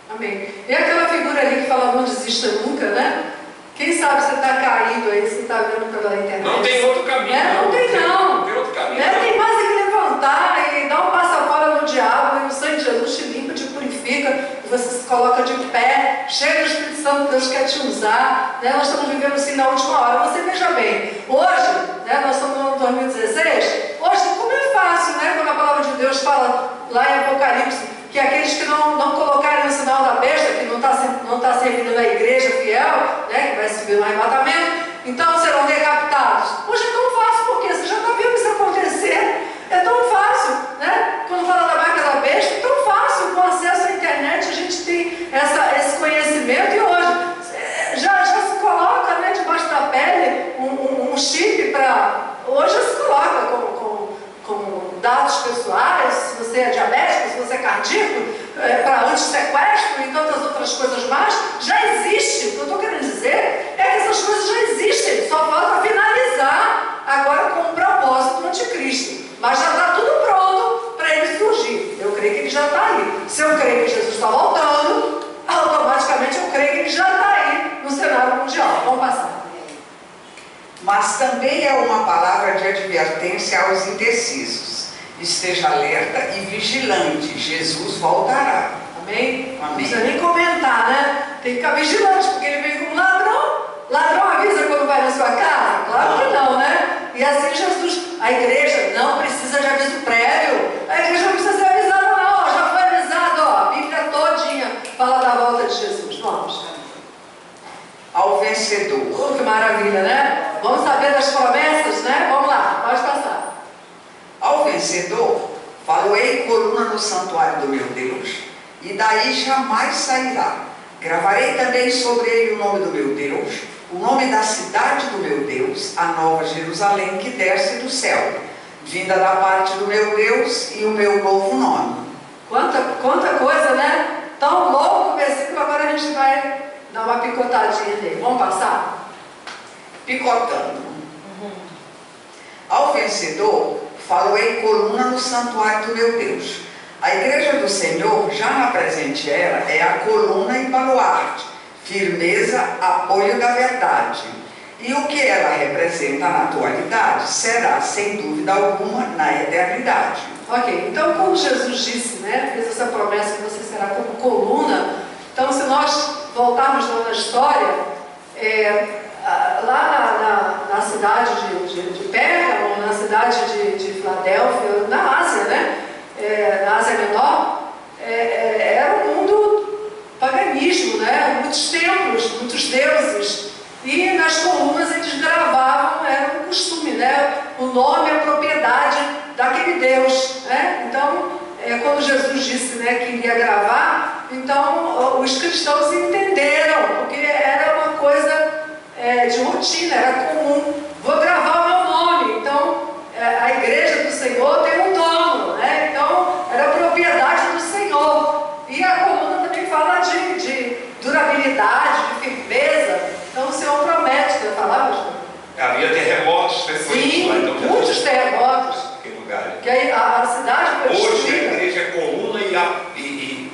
Amém. E aquela figura ali que fala, não desista nunca, né? Quem sabe você está caído aí, você está vendo pela internet. Não tem outro caminho. Não tem não. Não tem outro caminho. Tem mais é que levantar e dar um passo fora no diabo, e o sangue de Jesus te limpa, te purifica, e você se coloca de pé, cheio do Espírito Santo, Deus quer te usar. Né? Nós estamos vivendo assim na última hora. Você veja bem, hoje, né, nós estamos no ano 2016, hoje como é fácil, né, quando a palavra de Deus fala lá em Apocalipse, que aqueles que não colocarem o sinal da besta, que não está servindo na igreja fiel, né, que vai subir no arrebatamento, então serão decapitados. Hoje é tão fácil, porque você já está vendo isso acontecer. É tão fácil, né? Quando fala da marca da besta, é tão fácil, com acesso à internet, a gente tem esse conhecimento, e hoje já se coloca, né, debaixo da pele um chip para. Hoje já se coloca com dados pessoais, se você é diabético, se você é cardíaco, para anti-sequestro e tantas outras coisas mais, já existe. O que eu estou querendo dizer é que essas coisas já existem, só falta finalizar agora com o propósito do anticristo. Mas já está tudo pronto para ele surgir. Eu creio que ele já está aí. Se eu creio que Jesus está voltando, automaticamente eu creio que ele já está aí no cenário mundial. Vamos passar. Mas também é uma palavra de advertência aos indecisos. Esteja alerta e vigilante, Jesus voltará. Amém? Amém. Não precisa nem comentar, né? Tem que ficar vigilante, porque ele vem como ladrão. Ladrão avisa quando vai na sua casa? Claro que não, né? E assim Jesus, a igreja não precisa de aviso prévio. A igreja não precisa ser avisada não, ó, já foi avisado, ó. A Bíblia todinha fala da volta de Jesus. Vamos. Ao vencedor vencedor. Que maravilha, né? Vamos saber das promessas, né? Vamos lá, pode passar. Ao vencedor, faloei coluna no santuário do meu Deus, e daí jamais sairá. Gravarei também sobre ele o nome do meu Deus, o nome da cidade do meu Deus, a nova Jerusalém que desce do céu, vinda da parte do meu Deus, e o meu novo nome. Quanta coisa, né? Tão longo o versículo, agora a gente vai dar uma picotadinha nele. Vamos passar? Picotando. Ao vencedor, faloei coluna no santuário do meu Deus. A igreja do Senhor, já na presente era, é a coluna e baluarte, firmeza, apoio da verdade. E o que ela representa na atualidade será, sem dúvida alguma, na eternidade. Ok, então como Jesus disse, né, fez essa promessa que você será como coluna, então se nós voltarmos lá na história, lá na cidade de Pérgamo, na cidade de Filadélfia, na Ásia, né, na Ásia Menor, era um mundo paganismo, né, muitos templos, muitos deuses, e nas colunas eles gravavam, era um costume, né, o nome, a propriedade daquele Deus, né? Então, quando Jesus disse, né, que iria gravar, então os cristãos entenderam, porque era uma coisa de rotina, era comum. Vou gravar o meu nome. Então, a igreja do Senhor tem um dono, né? Então, era propriedade do Senhor. E a coluna também fala de durabilidade, de firmeza. Então, o Senhor promete, quer falar, pastor? Havia terremotos frequentes. Sim, lá, então, muitos terremotos. Que a cidade foi hoje destruída. a igreja é coluna e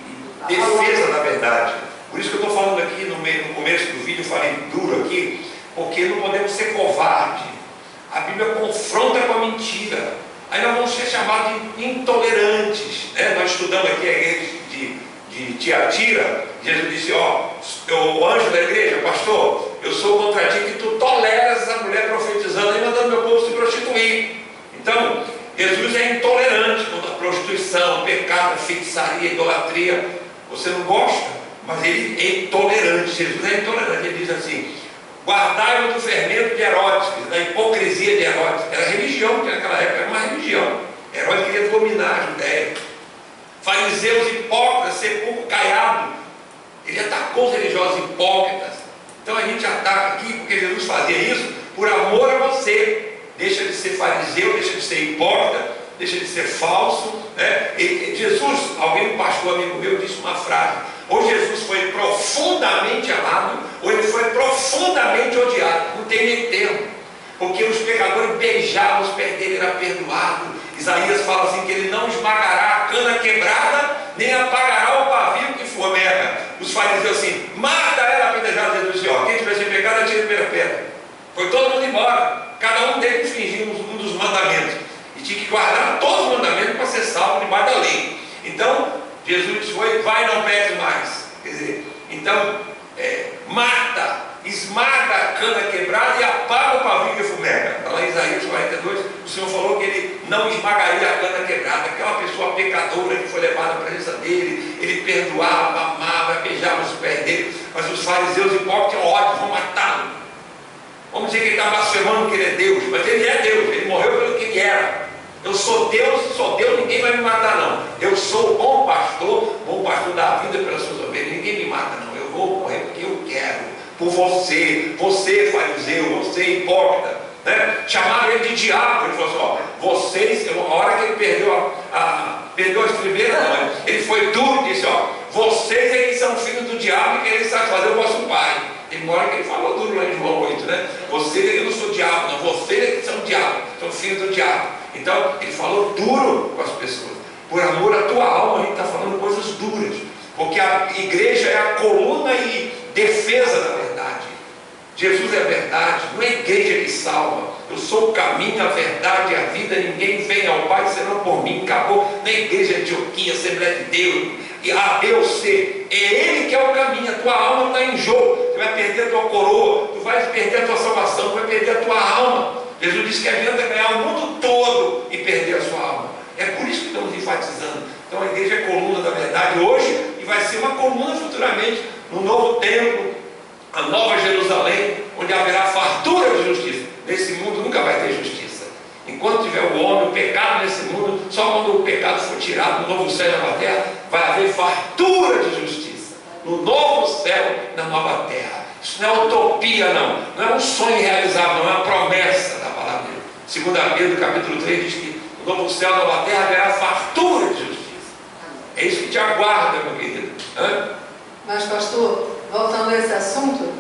defesa da verdade. Por isso que eu estou falando aqui no começo do vídeo, eu falei duro aqui, porque não podemos ser covarde. A Bíblia confronta com a mentira. Aí nós vamos ser chamados de intolerantes, né? Nós estudamos aqui a igreja de Tiatira. Jesus disse, o anjo da igreja, pastor, eu sou contra ti que tu toleras essa mulher profetizando e mandando meu povo se prostituir. Então, Jesus é intolerante contra a prostituição, o pecado, a feitiçaria, a idolatria. Você não gosta, mas ele é intolerante. Jesus é intolerante. Ele diz assim, guardai-vos do fermento de Herodes, da hipocrisia de Herodes. Era religião, porque naquela época era uma religião. Herodes queria dominar a Judéia. Fariseus hipócritas, sepulcro caiado. Ele atacou os religiosos hipócritas. Então a gente ataca aqui porque Jesus fazia isso por amor a você. Deixa de ser fariseu, deixa de ser hipócrita, deixa de ser falso, né? Jesus, um pastor amigo meu disse uma frase: ou Jesus foi profundamente amado, ou ele foi profundamente odiado. Não tem nem termo, porque os pecadores beijavam os pés dele, era perdoado. Isaías fala assim, que ele não esmagará a cana quebrada, nem apagará o pavio que fumega. Os fariseus assim, mata ela apedrejada. Jesus disse, quem tiver sem pecado, atire a primeira pedra. Foi todo mundo embora, cada um deles infringindo um dos mandamentos, e tinha que guardar todos os mandamentos para ser salvo debaixo da lei. Então Jesus disse, vai, não peque mais. Quer dizer, então mata, esmaga a cana quebrada e apaga o pavio que fumega. Lá em Isaías 42, o Senhor falou que ele não esmagaria a cana quebrada. Aquela pessoa pecadora que foi levada à presença dele, ele perdoava, amava, beijava os pés dele. Mas os fariseus hipócritas, ódio, vão matá-lo. Vamos dizer que ele está blasfemando que ele é Deus, mas ele é Deus, ele morreu pelo que ele era. Eu sou Deus, ninguém vai me matar não. Eu sou o bom pastor da vida pelas suas ovelhas, ninguém me mata não. Eu vou morrer porque eu quero, por você fariseu, você hipócrita, né? Chamaram ele de diabo. Ele falou assim, a hora que ele perdeu a estribeira, não, ele foi duro e disse, vocês é que são filhos do diabo e querem satisfazer o vosso pai. Tem uma hora que ele falou duro lá em João 8, né? Eu não sou diabo, não, vocês é que são diabo, são filhos do diabo. Então ele falou duro com as pessoas. Por amor à tua alma, a gente está falando coisas duras, porque a igreja é a coluna e defesa da verdade. Jesus é a verdade, não é a igreja que salva. Eu sou o caminho, a verdade e a vida. Ninguém vem ao Pai senão por mim. Acabou. Na igreja de Antioquia, Assembleia de Deus, e A, B ou C, é Ele que é o caminho. A tua alma está em jogo. Tu vai perder a tua coroa, tu vai perder a tua salvação, tu vai perder a tua alma. Jesus disse que adianta ganhar o mundo todo e perder a sua alma. É por isso que estamos enfatizando. Então a igreja é coluna da verdade hoje e vai ser uma coluna futuramente no novo templo, a nova Jerusalém, onde haverá fartura de justiça. Nesse mundo nunca vai ter justiça. Enquanto tiver o homem, o pecado nesse mundo, só quando o pecado for tirado no novo céu e na nova terra, vai haver fartura de justiça. No novo céu e na nova terra. Isso não é utopia, não. Não é um sonho realizável, não é uma promessa da palavra de Deus. 2 Pedro, capítulo 3, diz que no novo céu e na nova terra haverá fartura de justiça. É isso que te aguarda, meu querido. Mas, pastor, voltando a esse assunto,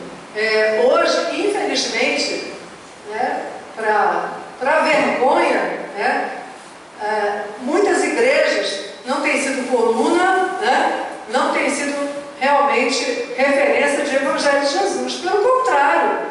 hoje, infelizmente, né, para vergonha, né, muitas igrejas não têm sido coluna, né, não têm sido realmente referência de Evangelho de Jesus. Pelo contrário,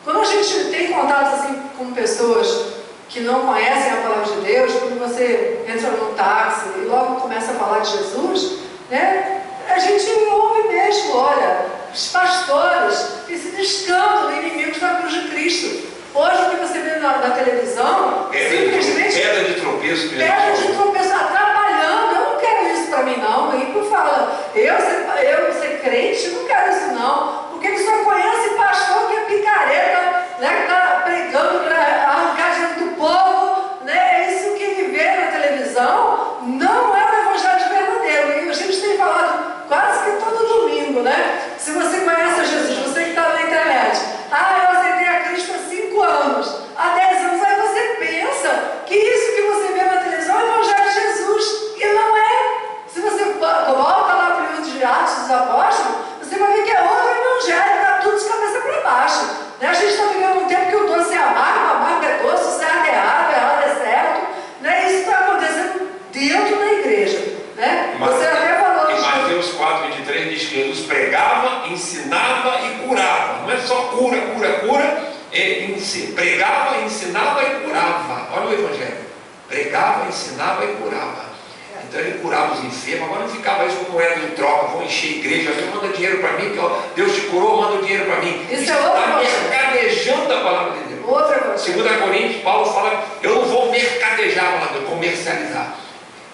quando a gente tem contato assim, com pessoas que não conhecem a palavra de Deus, quando você entra num táxi e logo começa a falar de Jesus, né, a gente ouve mesmo, olha, os pastores têm sido escândalo, inimigos da cruz de Cristo. Hoje o que você vê na televisão, simplesmente pedra de tropeço, atrapalhando. Eu não quero isso para mim não. E tu fala, eu ser crente, não quero isso não, porque ele só conhece pastor que é picareta, né, que está pregando para arrancar dinheiro do povo, né? É isso que ele vê na televisão, não é o evangelho verdadeiro. E a gente tem falado quase que todo domingo, né? Se você conhece a Jesus, você que está na internet, eu aceitei a Cristo há 5 anos, há 10 anos, aí você pensa que isso que você vê na televisão é o evangelho de Jesus, e não é. Se você volta lá para o livro de Atos dos Apóstolos, você vai ver que é outro evangelho, está tudo de cabeça para baixo, né? A gente está vivendo um tempo que o doce é amargo, o amargo é doce, o certo é errado é certo, né? Isso está acontecendo dentro da igreja, né? Você até falou em Mateus 4:23 diz que Jesus pregava, ensinava e curava. Não é só cura, pregava, ensinava e curava. Olha o evangelho, pregava, ensinava e curava. Então ele curava os enfermos. Agora não ficava isso como moeda de troca, vão encher a igreja, você manda dinheiro para mim, que ó, Deus te curou, manda o dinheiro para mim. Isso está mercadejando a palavra de Deus. 2 Coríntios, Paulo fala, eu não vou mercadejar a palavra, eu vou comercializar.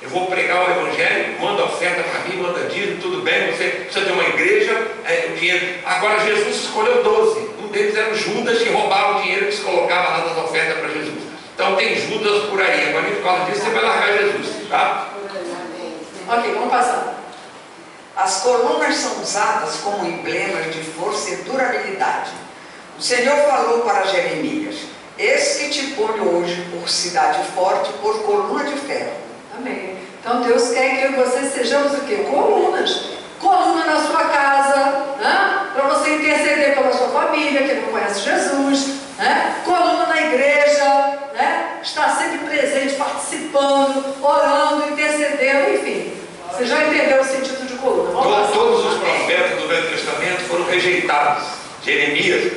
Eu vou pregar o evangelho, manda oferta para mim, manda dízimo, tudo bem, você precisa ter uma igreja, o dinheiro. Agora Jesus escolheu 12, um deles era o Judas, que roubava o dinheiro que se colocava lá nas ofertas para Jesus. Então tem Judas por aí, agora por causa disso você vai largar Jesus, tá? Ok, vamos passar. As colunas são usadas como emblemas de força e durabilidade. O Senhor falou para Jeremias, eis que te ponho hoje por cidade forte, por coluna de ferro. Amém. Então Deus quer que você sejamos o quê? Colunas. Coluna na sua casa, né? Para você interceder pela sua família, que não conhece Jesus, né? Coluna na igreja, né? Está sempre presente, participando, orando, intercedendo, enfim. Você já entendeu o sentido de coluna. Todos os profetas do Velho Testamento foram rejeitados. Jeremias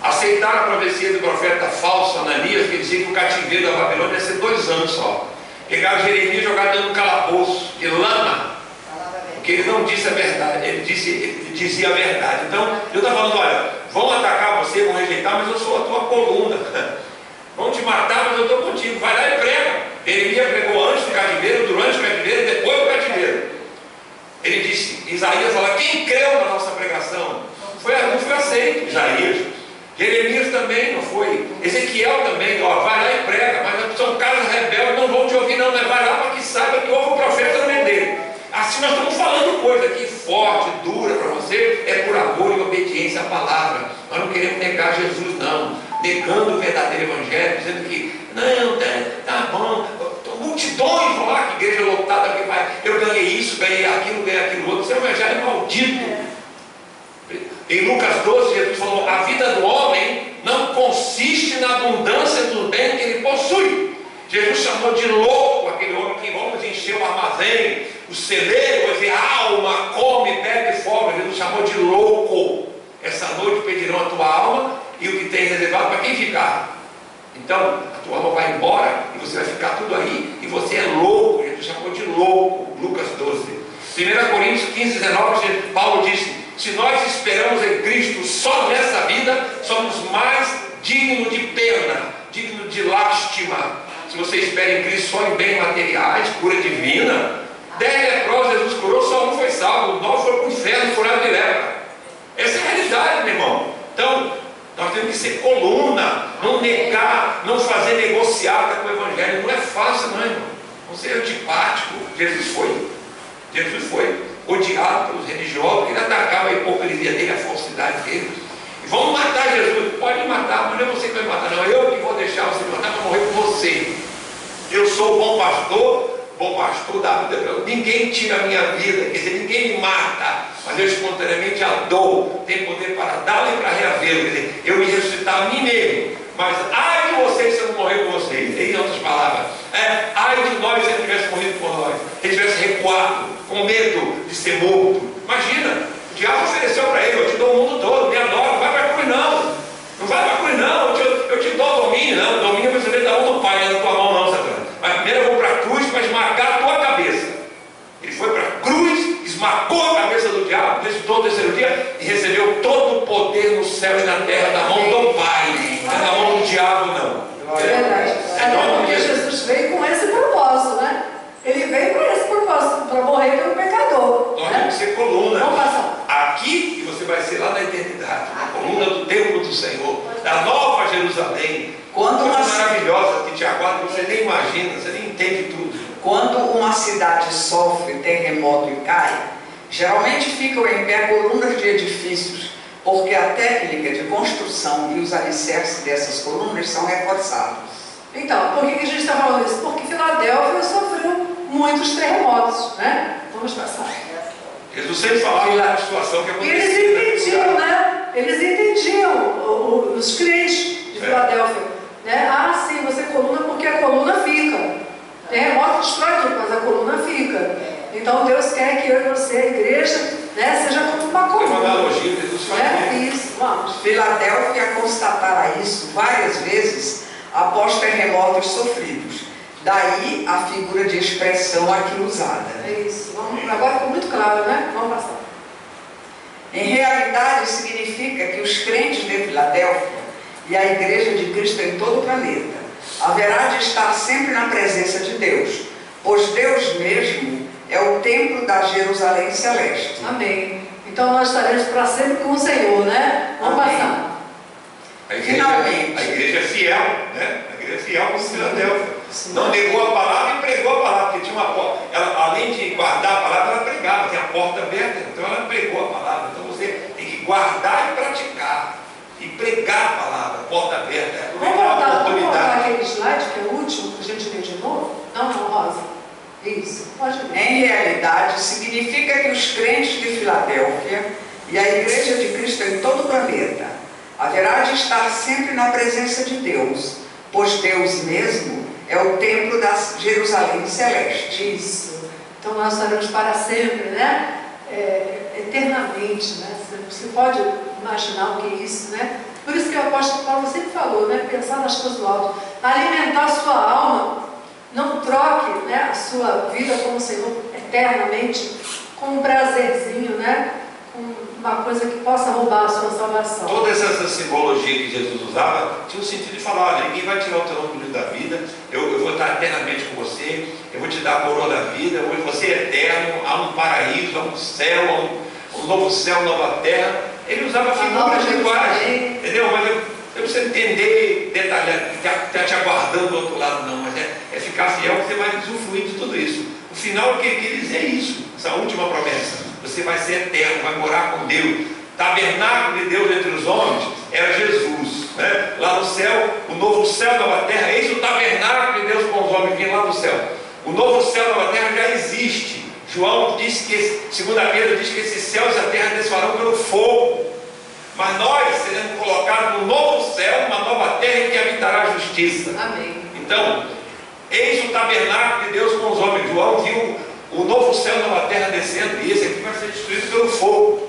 aceitaram a profecia do profeta falso Ananias, que dizia que o cativeiro da Babilônia ia ser 2 anos só. Pegaram Jeremias e jogaram dentro de um calabouço de lama, porque ele não disse a verdade, ele dizia a verdade. Então Deus está falando, olha, vão atacar você, vão rejeitar, mas eu sou a tua coluna. Vão te matar, mas eu estou contigo. Vai lá e prega. Jeremias pregou antes do cativeiro, durante o cativeiro, depois do cativeiro. Ele disse, Isaías fala, quem creu na nossa pregação? Não foi aceito, Isaías. Jeremias também não foi. Ezequiel também, ó, vai lá e prega, mas são caras rebeldes, não vão te ouvir não, mas vai lá para que saiba que houve um profeta no meio dele. Assim nós estamos falando coisa aqui forte, dura para você, é por amor e obediência à palavra. Nós não queremos negar Jesus não, negando o verdadeiro evangelho, dizendo que, não, tá bom, multidões vão lá, que igreja lotada, que vai, eu ganhei isso, ganhei aquilo outro, isso é um evangelho maldito. Em Lucas 12, Jesus falou, a vida do homem não consiste na abundância do bem que ele possui. Jesus chamou de louco aquele homem que vamos encher o armazém, o celeiro, a alma come, bebe fogo. Jesus chamou de louco. Essa noite pedirão a tua alma e o que tem reservado para quem ficar. Então a tua alma vai embora e você vai ficar tudo aí e você é louco. Jesus chamou de louco. Lucas 12. 1 Coríntios 15, 19, Paulo disse, se nós esperamos em Cristo só nessa vida, somos mais dignos de pena, dignos de lástima. Se você espera em Cristo só em bens materiais, cura divina, 10 leprosos Jesus curou, só um foi salvo, 9 foram para o inferno, furaram de lepra. Essa é a realidade, meu irmão. Então, Nós temos que ser coluna, não negar, não fazer negociata com o Evangelho. Não é fácil, não, irmão. Não ser antipático. Jesus foi odiado pelos religiosos, ele atacava a hipocrisia dele, a falsidade dele. E vamos matar Jesus. Pode matar, mas não é você que vai matar, não. É eu que vou deixar você matar para morrer por você. Eu sou o bom pastor da vida. Ninguém tira a minha vida, quer dizer, ninguém me mata, mas eu espontaneamente a dou. Tem poder para dá-la e para reavê-la. Quer dizer, eu ia ressuscitar a mim mesmo. Mas ai de vocês se eu não morrer por vocês. Em outras palavras, ai de nós se ele tivesse morrido por nós, se ele tivesse recuado, com medo de ser morto. Imagina, o diabo ofereceu para ele: eu te dou o mundo todo, me adora, não vai para a cruz não. Não vai para a cruz não, eu te dou domínio, não. Domínio você vem da mão do Pai, não é da tua mão não, Satanás. Mas primeiro eu vou para a cruz para esmagar a tua cabeça. Ele foi para a cruz, esmagou a cabeça do diabo, ressuscitou no terceiro dia e recebeu todo o poder no céu e na terra da mão do Pai, não é da mão do diabo não. É verdade. Até porque Jesus veio com esse propósito, né? Ele veio com esse propósito, para morrer pelo pecador. Nós temos que ser coluna. Vamos passar. Aqui, e você vai ser lá na eternidade, a coluna do templo do Senhor, da nova Jerusalém. Quando uma maravilhosa que te aguarda, você nem imagina, você nem entende tudo. Quando uma cidade sofre terremoto e cai, geralmente ficam em pé colunas de edifícios, porque a técnica de construção e os alicerces dessas colunas são reforçados. Então, por que a gente está falando isso? Porque Filadélfia sofreu muitos terremotos, né? Vamos passar. Jesus sempre falava da situação que E acontecia. eles entendiam, né? Eles entendiam, os crentes de Filadélfia, né? Ah, sim, você é coluna porque a coluna fica. Terremoto destrói tudo, mas a coluna fica. Então Deus quer que eu e você, a igreja, né, seja como uma coluna. É uma analogia que Jesus faz. Isso, vamos. Filadélfia constatara isso várias vezes após terremotos sofridos. Daí a figura de expressão aqui usada. É isso. Agora ficou muito claro, né? Vamos passar. Em realidade, significa que os crentes de Filadélfia e a Igreja de Cristo em todo o planeta haverá de estar sempre na presença de Deus, pois Deus mesmo é o templo da Jerusalém Celeste. Amém. Então nós estaremos para sempre com o Senhor, né? Vamos Amém. passar. A igreja é fiel, né? A igreja é fiel com Filadélfia. Não negou a palavra e pregou a palavra, porque tinha uma porta. Ela, além de guardar a palavra, ela pregava, tinha a porta aberta, então ela pregou a palavra. Então você tem que guardar e praticar. E pregar a palavra, porta aberta. Vamos voltar aquele slide que é o último, para a gente ler de novo? Não, Rosa. Isso, pode ler. Em realidade, significa que os crentes de Filadélfia e a Igreja de Cristo em todo o planeta haverá de estar sempre na presença de Deus, pois Deus mesmo é o templo da Jerusalém Celeste. Isso. Então nós estaremos para sempre, né? Eternamente, né? Você pode imaginar o que é isso, né? Por isso que o apóstolo Paulo sempre falou, né? Pensar nas coisas do alto, alimentar a sua alma, não troque, né, a sua vida com o Senhor eternamente com um prazerzinho, né? Com uma coisa que possa roubar a sua salvação. Toda essa simbologia que Jesus usava tinha o sentido de falar: olha, ninguém vai tirar o teu nome da vida, eu vou estar eternamente com você, eu vou te dar a coroa da vida, você é eterno, há um paraíso, há um céu, há um novo céu, nova terra. Ele usava figuras rituais, entendeu? Mas eu preciso entender, detalhar, está te aguardando do outro lado, não, mas é ficar fiel que você vai usufruir de tudo isso. O final que ele quer dizer é isso, essa última promessa: você vai ser eterno, vai morar com Deus. Tabernáculo de Deus entre os homens era Jesus, né? Lá no céu, o novo céu e nova terra, eis o tabernáculo de Deus com os homens, vem lá do céu. O novo céu e nova terra já existe. João disse que, segunda Pedro diz que esses céus e a terra desfarão pelo fogo, mas nós seremos colocados no novo céu, uma nova terra em que habitará a justiça. Amém. Então, eis o tabernáculo de Deus com os homens. João viu o novo céu e a nova terra descendo, e esse aqui vai ser destruído pelo fogo.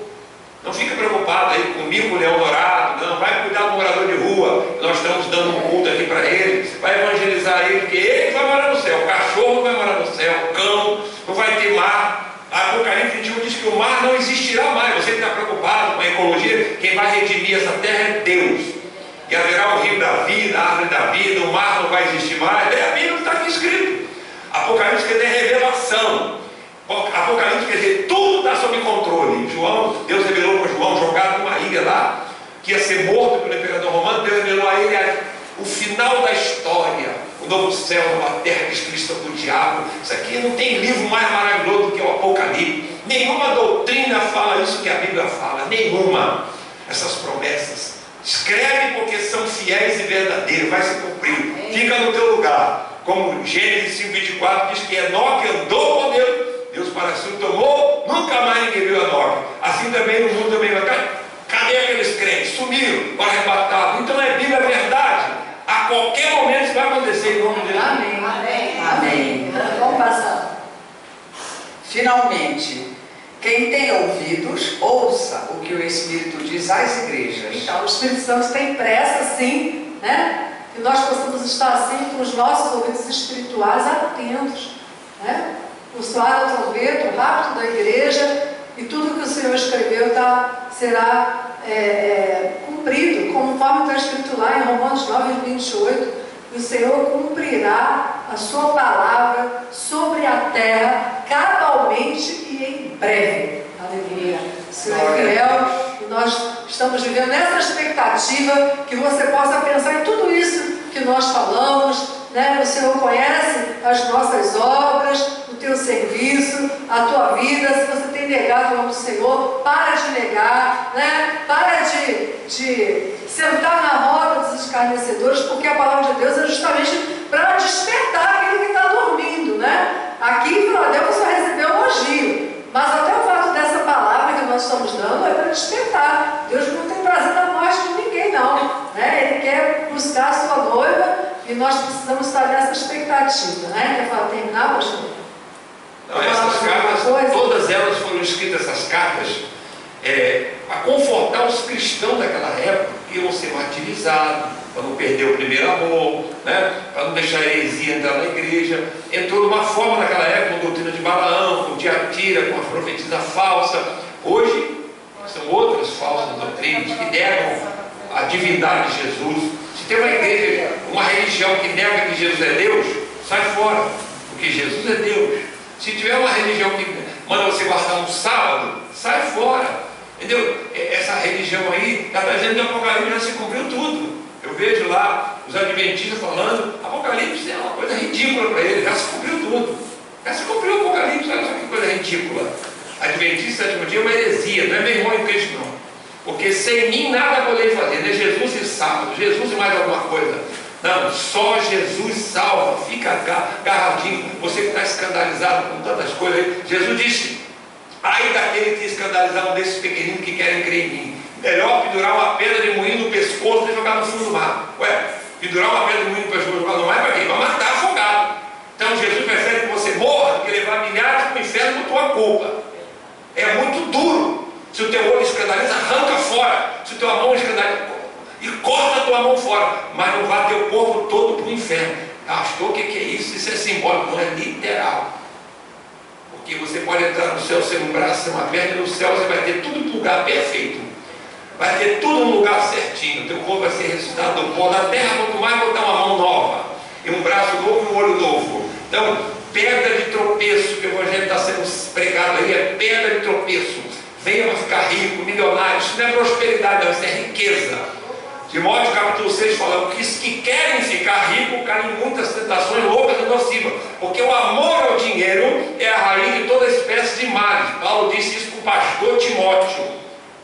Não fica preocupado aí com o mico leão dourado, não, vai cuidar do morador de rua, nós estamos dando um culto aqui para ele, vai evangelizar ele, porque ele vai morar no céu, o cachorro vai morar no céu, o cão, não vai ter mar. Apocalipse 21 diz que o mar não existirá mais. Você que está preocupado com a ecologia, quem vai redimir essa terra é Deus. E haverá o rio da vida, a árvore da vida, o mar não vai existir mais. A Bíblia está aqui escrito. Apocalipse quer dizer revelação. Apocalipse quer dizer tudo está sob controle. Deus revelou para João, jogado numa ilha lá, que ia ser morto pelo imperador romano, Deus revelou a ele o final da história, o novo céu, a nova terra, a destruição do diabo. Isso aqui não tem livro mais maravilhoso do que o Apocalipse. Nenhuma doutrina fala isso que a Bíblia fala, nenhuma. Essas promessas, escreve porque são fiéis e verdadeiros, vai se cumprir. Fica no teu lugar, como Gênesis 5:24 diz que Enoque andou com Deus, Deus para si o tomou, nunca mais ninguém viu Enoque. Assim também no mundo também vai estar. Cadê aqueles crentes? Sumiram, foram arrebatados. Então é Bíblia, é verdade. A qualquer momento isso vai acontecer em nome de Deus. Amém. Amém. Amém. Vamos passar. Finalmente, quem tem ouvidos, ouça o que o Espírito diz às igrejas. Então, o Espírito Santo tem pressa, sim, né? Que nós possamos estar assim com os nossos ouvidos espirituais atentos, né? O soar do trombeta, o rapto da igreja, e tudo que o Senhor escreveu será cumprido, conforme está escrito lá em Romanos 9:28. O Senhor cumprirá a sua palavra sobre a terra cabalmente e em breve. Aleluia. O Senhor é fiel e nós estamos vivendo nessa expectativa que você possa pensar em tudo isso que nós falamos, né? O Senhor conhece as nossas obras, o teu serviço, a tua vida. Se você tem negado o nome do Senhor, para de negar, né? Para de sentar na roda dos escarnecedores, porque a palavra de Deus é justamente para despertar aquele que está dormindo, né? Aqui em Filadélfia só recebeu elogio, mas até o fato dessa palavra que nós estamos dando é para despertar. Deus não tem prazer na morte de ninguém, não, né? Ele quer buscar a sua noiva e nós precisamos estar nessa expectativa, né? Quer terminar, pastor? Não, essas cartas, todas elas foram escritas, essas cartas, para confortar os cristãos daquela época, que iam ser martirizados, para não perder o primeiro amor, né? Para não deixar a heresia entrar na igreja. Entrou de uma forma naquela época, com a doutrina de Balaão, com Tiatira, com a profetisa falsa. Hoje, são outras falsas doutrinas que negam a divindade de Jesus. Se tem uma igreja, uma religião que nega que Jesus é Deus, sai fora, porque Jesus é Deus. Se tiver uma religião que manda você guardar um sábado, sai fora. Entendeu? Essa religião aí está trazendo que o Apocalipse já se cumpriu tudo. Eu vejo lá os adventistas falando, Apocalipse é uma coisa ridícula para eles, já se cumpriu tudo. Já se cumpriu o Apocalipse, olha só que coisa ridícula. Adventista, sétimo dia é uma heresia, não é meu irmão em Cristo não. Porque sem mim nada podeis fazer, né? Jesus e sábado, Jesus e mais alguma coisa. Não, só Jesus salva, fica agarradinho. Você que está escandalizado com tantas coisas aí. Jesus disse, ai daquele que escandalizar um desses pequeninos que querem crer em mim. Melhor pendurar uma pedra de moinho no pescoço do que jogar no fundo do mar. Ué, pendurar uma pedra de moinho no pescoço e jogar no mar é para quê? Para matar afogado. Então Jesus prefere que você morra do que levar milhares para o inferno por tua culpa. É muito duro. Se o teu olho escandaliza, arranca fora. Se o teu mão escandaliza, e corta a tua mão fora. Mas não vá teu corpo todo para o inferno. Pastor, o que é isso? Isso é simbólico, não é literal. Porque você pode entrar no céu sem um braço, sem uma perna, e no céu você vai ter tudo no lugar perfeito. Vai ter tudo no lugar certinho. O teu corpo vai ser ressuscitado do pó da terra, quanto mais botar uma mão nova, e um braço novo e um olho novo. Então, pedra de tropeço, que o evangelho está sendo pregado aí, é pedra de tropeço. Venha para ficar rico, milionário. Isso não é prosperidade, não, isso é riqueza. Timóteo capítulo 6 fala que os que querem ficar ricos caem em muitas tentações loucas e nocivas, porque o amor ao dinheiro é a raiz de toda espécie de males. Paulo disse isso para o pastor Timóteo,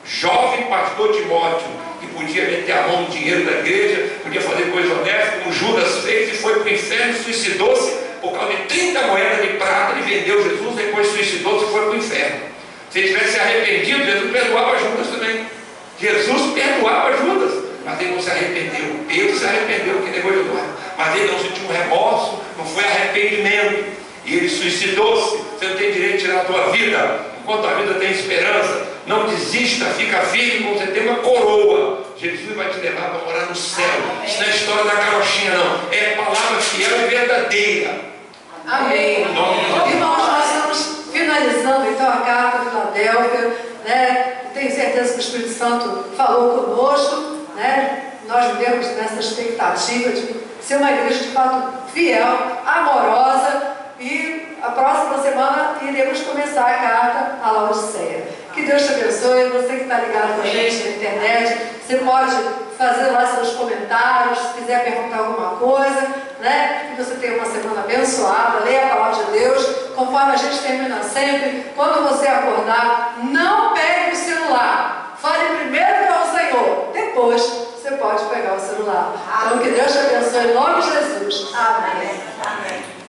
jovem pastor Timóteo, que podia meter a mão no dinheiro da igreja, podia fazer coisa honesta, como Judas fez, e foi para o inferno e suicidou-se por causa de 30 moedas de prata. Ele vendeu Jesus, depois suicidou-se e foi para o inferno. Se ele tivesse se arrependido, Jesus perdoava Judas também. Jesus perdoava Judas, mas ele não se arrependeu. Pedro se arrependeu, que negou de nós, mas ele não sentiu um remorso, não foi arrependimento, e ele suicidou-se. Você não tem direito de tirar a tua vida enquanto a vida tem esperança. Não desista, fica firme, você tem uma coroa. Jesus vai te levar para morar no céu. Isso não é história da carochinha, não, é palavra fiel e verdadeira. Amém. Irmãos, nós estamos finalizando então a carta de Filadélfia, né? Tenho certeza que o Espírito Santo falou conosco, né? Nós vivemos nessa expectativa de ser uma igreja de fato fiel, amorosa, e a próxima semana iremos começar a carta à Laodiceia. Que Deus te abençoe, você que está ligado com a gente na internet. Você pode fazer lá seus comentários, se quiser perguntar alguma coisa, né? Que você tenha uma semana abençoada, leia a palavra de Deus, conforme a gente termina sempre. Quando você acordar, não pegue o celular. Fale primeiro com o Senhor, depois você pode pegar o celular. Então que Deus te abençoe em nome de Jesus. Amém. Amém.